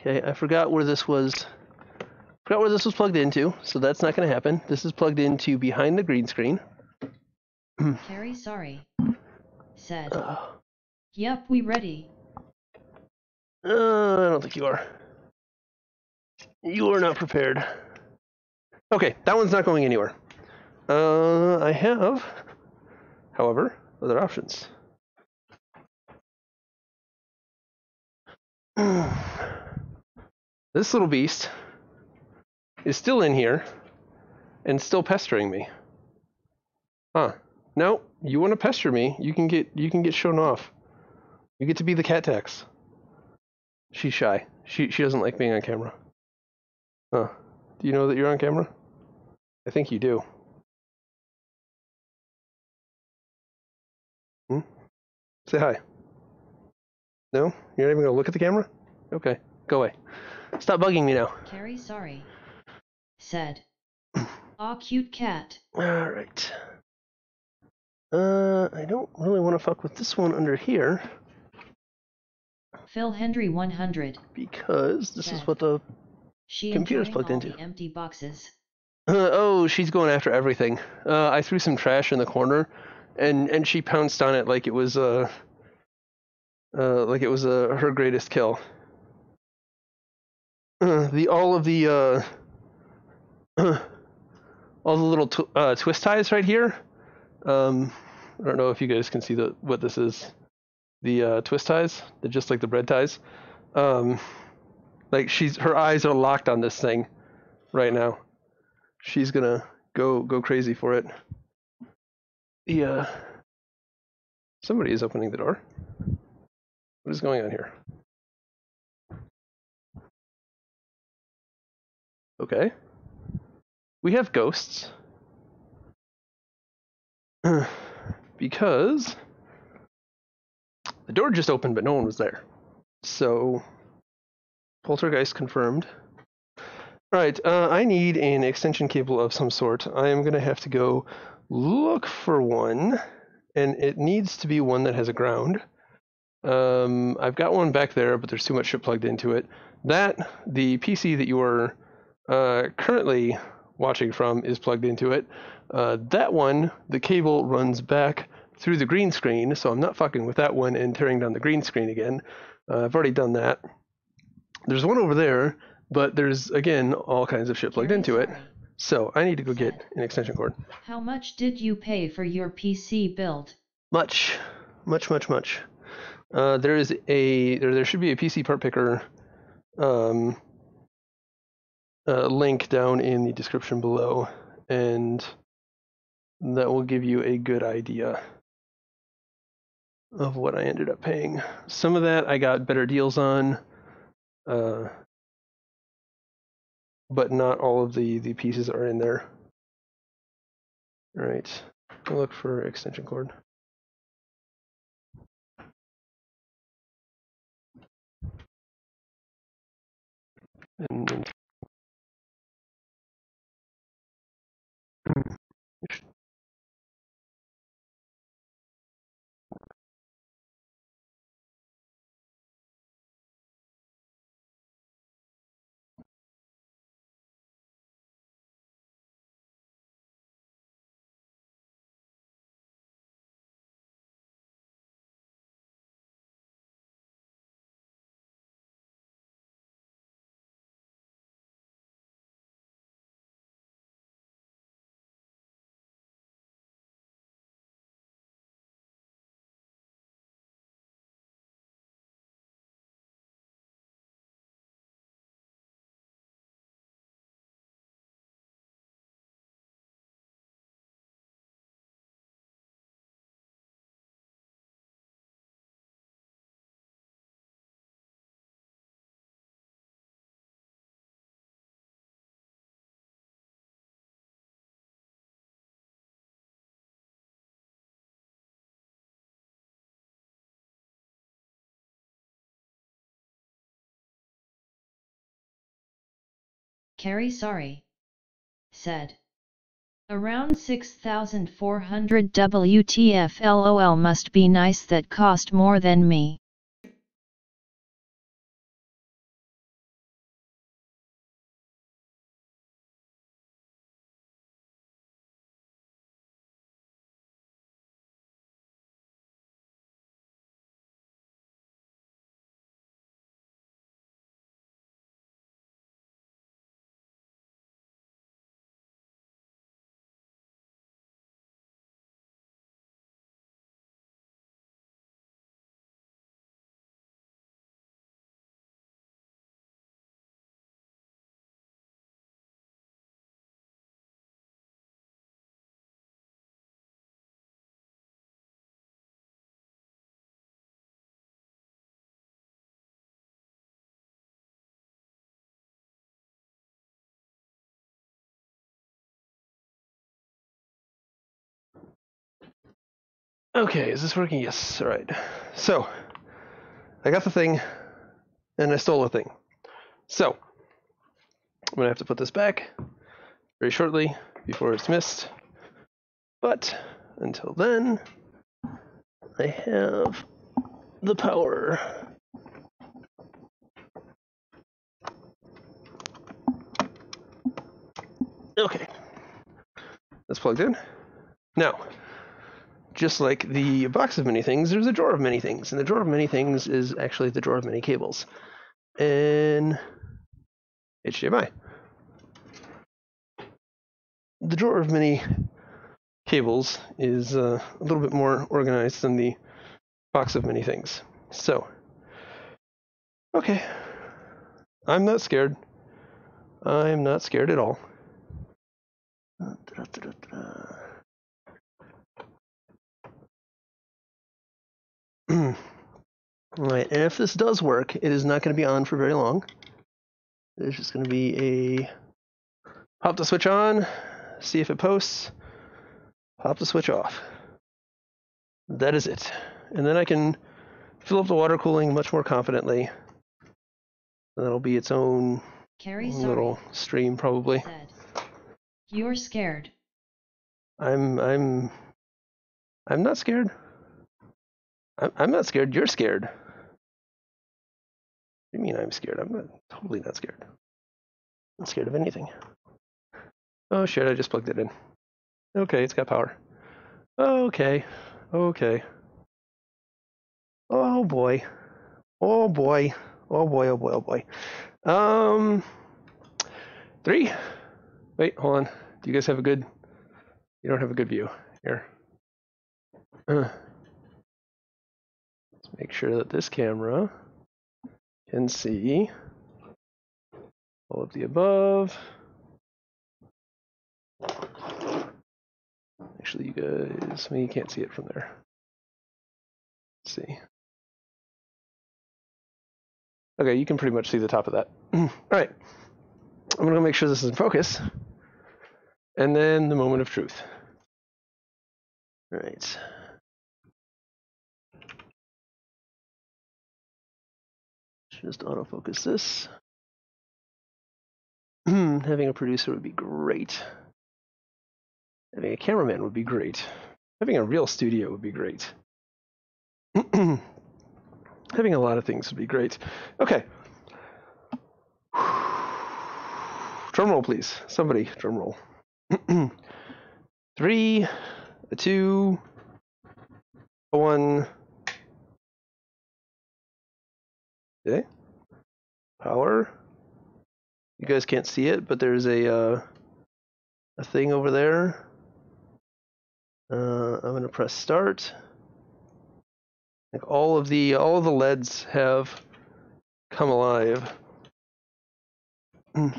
Speaker 1: Okay, I forgot where this was. Plugged into, so that's not going to happen. This is plugged into behind the green screen.
Speaker 2: Carrie sorry. Said. Yep, we ready.
Speaker 1: I don't think you are. You are not prepared. Okay, that one's not going anywhere. I have, however, other options. This little beast is still in here and still pestering me. Huh. No, you want to pester me, you can get shown off. You get to be the cat tax. She's shy. She doesn't like being on camera. Huh. Do you know that you're on camera? I think you do. Say hi. No? You're not even gonna look at the camera? Okay, go away. Stop bugging me now.
Speaker 2: Carrie sorry. Said. Aw, cute cat.
Speaker 1: Alright. I don't really want to fuck with this one under here.
Speaker 2: Phil Hendry 100.
Speaker 1: Because this is what the computer's plugged into.
Speaker 2: The empty boxes.
Speaker 1: Oh, she's going after everything. I threw some trash in the corner, and she pounced on it like it was her greatest kill. All the little twist ties right here. I don't know if you guys can see what this is. The twist ties. They're just like the bread ties. Like her eyes are locked on this thing right now. She's gonna go crazy for it. Somebody is opening the door. What is going on here? Okay. We have ghosts. Because the door just opened, but no one was there. So, poltergeist confirmed. Alright, I need an extension cable of some sort. I am going to have to go look for one, and it needs to be one that has a ground. I've got one back there, but there's too much shit plugged into it. The PC that you are currently watching from is plugged into it. That one, the cable runs back through the green screen, so I'm not fucking with that one and tearing down the green screen again. I've already done that. There's one over there, but there's, again, all kinds of shit plugged into it. So I need to go get an extension cord.
Speaker 2: How much did you pay for your PC build?
Speaker 1: Much. There should be a PC part picker link down in the description below, and that will give you a good idea of what I ended up paying. Some of that I got better deals on, but not all of the pieces are in there. All right, I'll look for extension cord. And
Speaker 2: Carrie sorry. Said. Around 6,400 WTF LOL must be nice that cost more than me.
Speaker 1: okay, is this working? Yes. All right. So I got the thing, and I stole the thing. So I'm gonna have to put this back very shortly before it's missed. But until then, I have the power. Okay, that's plugged in. Now, just like the box of many things, there's a drawer of many things, and the drawer of many things is actually the drawer of many cables. And HDMI. The drawer of many cables is a little bit more organized than the box of many things. So, okay, I'm not scared. I'm not scared at all. Alright, and if this does work, it is not going to be on for very long. There's just going to be a pop the switch on, see if it posts, pop the switch off. That is it. And then I can fill up the water cooling much more confidently. And that'll be its own little stream, probably.
Speaker 2: Said. You're scared.
Speaker 1: I'm not scared. I'm not scared. You're scared. What do you mean I'm scared? I'm totally not scared. I'm not scared of anything. Oh shit, I just plugged it in. Okay, it's got power. Okay. Okay. Oh boy. Oh boy. Oh boy, oh boy, oh boy. 3. Wait, hold on. Do you guys have a good... You don't have a good view. Here. Let's make sure that this camera can see all of the above. Actually, you guys... Well, you can't see it from there. Let's see. Okay, you can pretty much see the top of that. All right. I'm going to make sure this is in focus. And then the moment of truth. All right. Just autofocus this. Having a producer would be great. Having a cameraman would be great. Having a real studio would be great. Having a lot of things would be great. Okay. Drum roll, please. Somebody, drum roll. 3, 2, 1. Okay. Power. You guys can't see it, but there's a thing over there. I'm gonna press start. Like all of the LEDs have come alive. I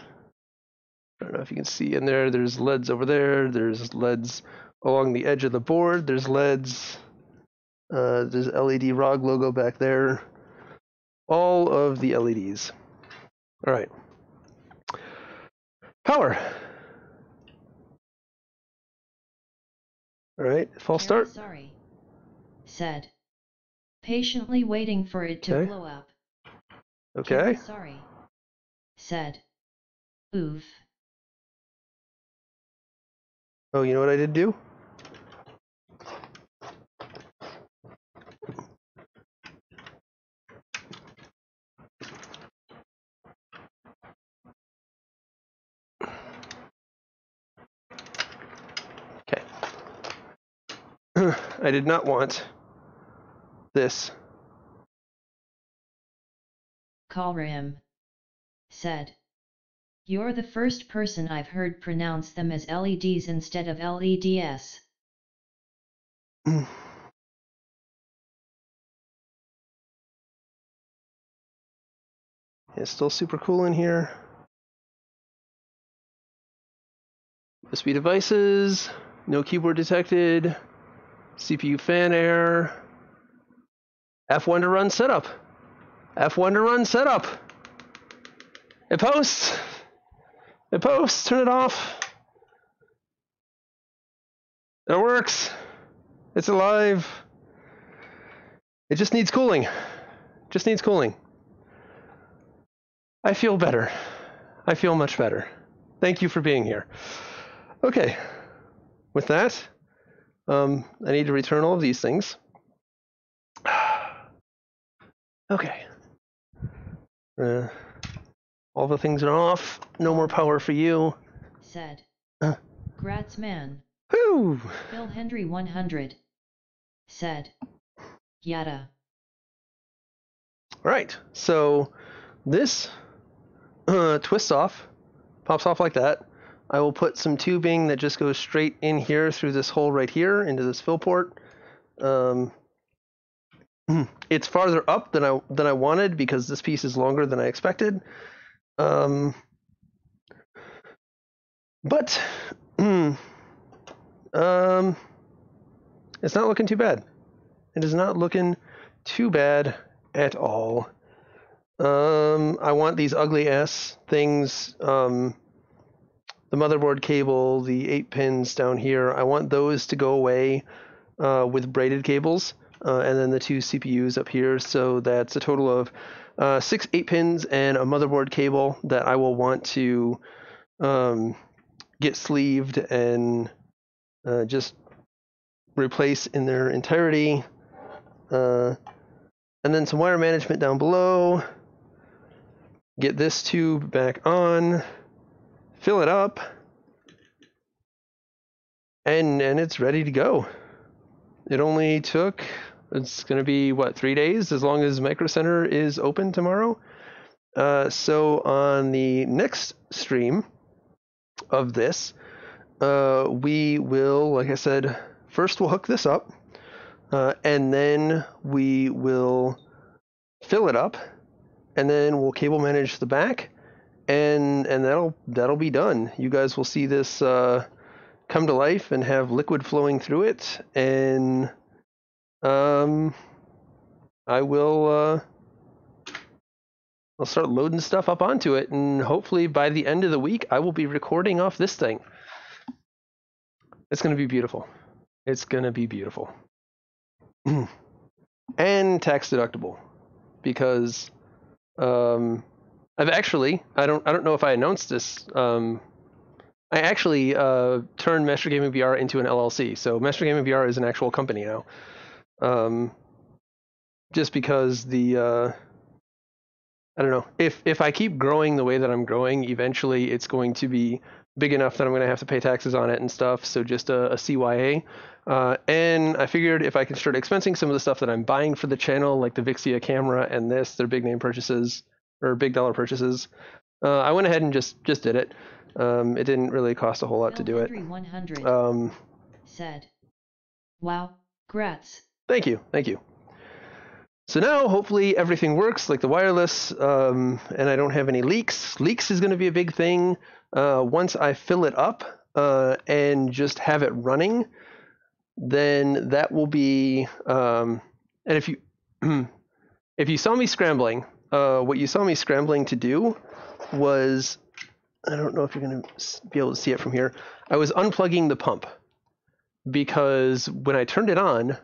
Speaker 1: don't know if you can see in there. There's LEDs over there. There's LEDs along the edge of the board. There's LEDs. There's LED ROG logo back there. All of the LEDs. All right. Power. All right. False start.
Speaker 2: Sorry. Said. Patiently waiting for it to blow up.
Speaker 1: Okay.
Speaker 2: Sorry. Said. Oof.
Speaker 1: Oh, you know what I did do? Okay. I did not want this.
Speaker 2: Kalrim. Said. You're the first person I've heard pronounce them as LEDs instead of LEDs.
Speaker 1: It's still super cool in here. USB devices, no keyboard detected, CPU fan error, F1 to run setup. F1 to run setup. It posts. It posts. Turn it off. It works. It's alive. It just needs cooling. Just needs cooling. I feel better. I feel much better. Thank you for being here. Okay. With that, I need to return all of these things. Okay. All the things are off. No more power for you.
Speaker 2: Said. Grats man.
Speaker 1: Woo!
Speaker 2: Phil Hendry 100. Said. Yada.
Speaker 1: Alright, so this twists off, pops off like that. I will put some tubing that just goes straight in here through this hole right here into this fill port. It's farther up than I wanted because this piece is longer than I expected. But it's not looking too bad. It is not looking too bad at all. I want these ugly ass things, the motherboard cable, the 8 pins down here, I want those to go away with braided cables, and then the 2 CPUs up here, so that's a total of 6 8 pins and a motherboard cable that I will want to get sleeved and just replace in their entirety. And then some wire management down below. Get this tube back on, fill it up, and it's ready to go. It only took, it's going to be, what, 3 days, as long as Micro Center is open tomorrow. So on the next stream of this, we will, like I said, first we'll hook this up, and then we will fill it up, and then we'll cable manage the back, and that'll be done. You guys will see this come to life and have liquid flowing through it, and I will I'll start loading stuff up onto it, and hopefully by the end of the week I will be recording off this thing. It's going to be beautiful. It's going to be beautiful. And tax deductible, because I've actually, I don't know if I announced this, I actually turned MasterGamingVR into an LLC. So MasterGamingVR is an actual company now. Just because the I don't know, if I keep growing the way that I'm growing, eventually it's going to be big enough that I'm going to have to pay taxes on it and stuff. So just a CYA. And I figured if I can start expensing some of the stuff that I'm buying for the channel, like the Vixia camera and this, they're big name purchases or big dollar purchases. I went ahead and just did it. It didn't really cost a whole lot to do it.
Speaker 2: 100 said, "Wow, grats."
Speaker 1: Thank you. So now hopefully everything works, like the wireless, and I don't have any leaks. Leaks is going to be a big thing. Once I fill it up and just have it running, then that will be. And if you saw me scrambling, what you saw me scrambling to do was, I don't know if you're going to be able to see it from here. I was unplugging the pump because when I turned it on,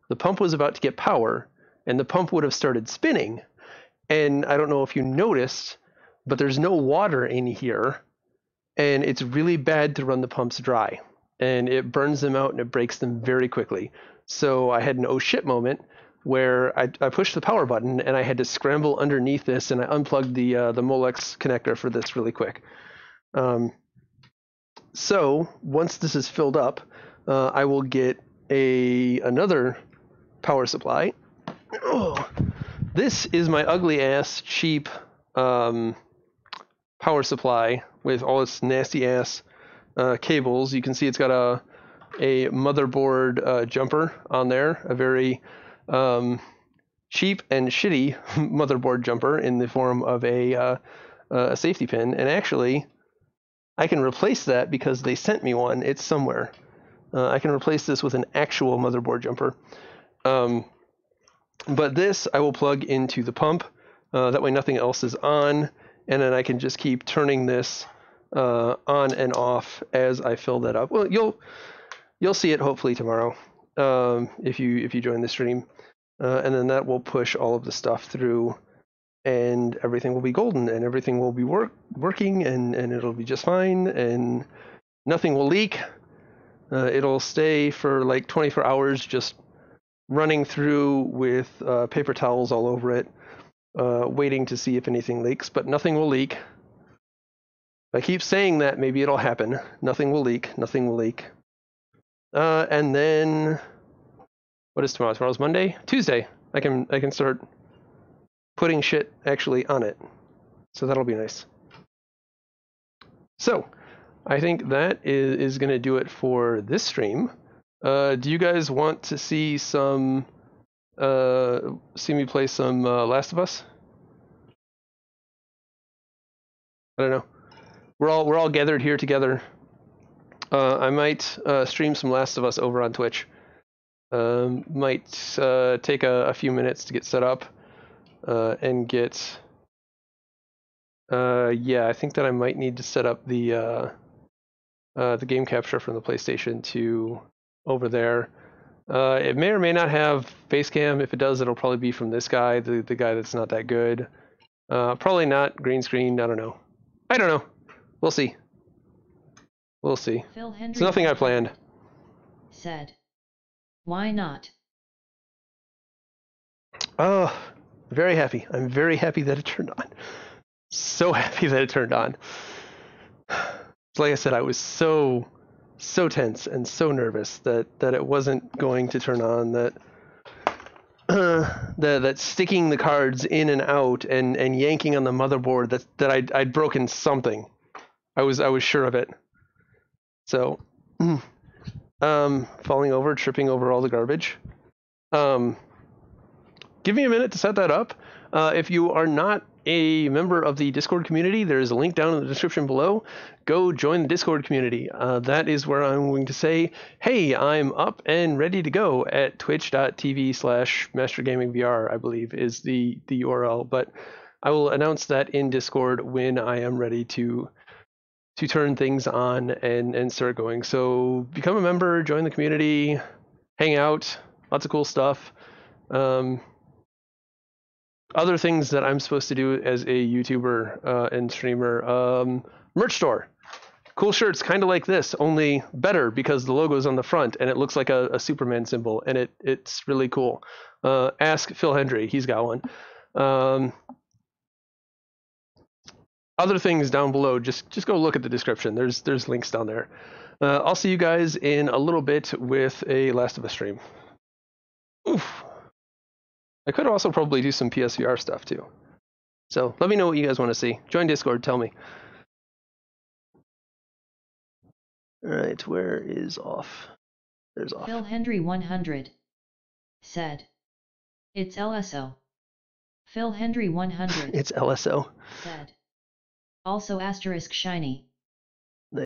Speaker 1: the pump was about to get power. And the pump would have started spinning. And I don't know if you noticed, but there's no water in here. And it's really bad to run the pumps dry. And it burns them out and it breaks them very quickly. So I had an oh shit moment where I pushed the power button and I had to scramble underneath this, and I unplugged the Molex connector for this really quick. So once this is filled up, I will get another power supply. Oh, this is my ugly ass cheap power supply with all its nasty ass cables. You can see it's got a motherboard jumper on there, a very cheap and shitty motherboard jumper in the form of a safety pin. And actually, I can replace that because they sent me one. It's somewhere. I can replace this with an actual motherboard jumper. But this I will plug into the pump. That way nothing else is on. And then I can just keep turning this on and off as I fill that up. Well, you'll see it hopefully tomorrow if you join the stream. And then that will push all of the stuff through, and everything will be golden, and everything will be working, and it'll be just fine, and nothing will leak. It'll stay for like 24 hours just running through with paper towels all over it, waiting to see if anything leaks, but nothing will leak. If I keep saying that, maybe it'll happen. Nothing will leak. And then, what is tomorrow? Tomorrow's Monday? Tuesday. I can start putting shit actually on it. So that'll be nice. So, I think that is going to do it for this stream. Do you guys want to see me play some Last of Us? I don't know. We're all gathered here together. I might stream some Last of Us over on Twitch. Might take a few minutes to get set up and get. Yeah, I think that I might need to set up the game capture from the PlayStation to over there. It may or may not have face cam. If it does, it'll probably be from this guy, the guy that's not that good. Probably not green screen. I don't know. We'll see. It's nothing I planned.
Speaker 2: Said, "Why not?"
Speaker 1: Oh, very happy. I'm very happy that it turned on. So happy that it turned on. Like I said, I was so so tense and so nervous that it wasn't going to turn on, that sticking the cards in and out and yanking on the motherboard, that I'd broken something. I was sure of it. So falling over, tripping over all the garbage. Give me a minute to set that up. If you are not a member of the Discord community, there is a link down in the description below. Go join the Discord community. That is where I'm going to say, hey, I'm up and ready to go at twitch.tv/MasterGamingVR, I believe is the URL. But I will announce that in Discord when I am ready to turn things on and start going. So become a member, join the community, hang out, lots of cool stuff. Other things that I'm supposed to do as a YouTuber and streamer, merch store. Cool shirts, kind of like this, only better because the logo's on the front and it looks like a Superman symbol, and it's really cool. Ask Phil Hendry, he's got one. Other things down below, just go look at the description. There's links down there. I'll see you guys in a little bit with a Last of Us stream. Oof. I could also probably do some PSVR stuff too. So let me know what you guys want to see. Join Discord, tell me. All right, where is off? There's off.
Speaker 2: Phil Hendry 100 said, "It's LSO." Phil Hendry 100
Speaker 1: it's LSO.
Speaker 2: said, "Also asterisk shiny."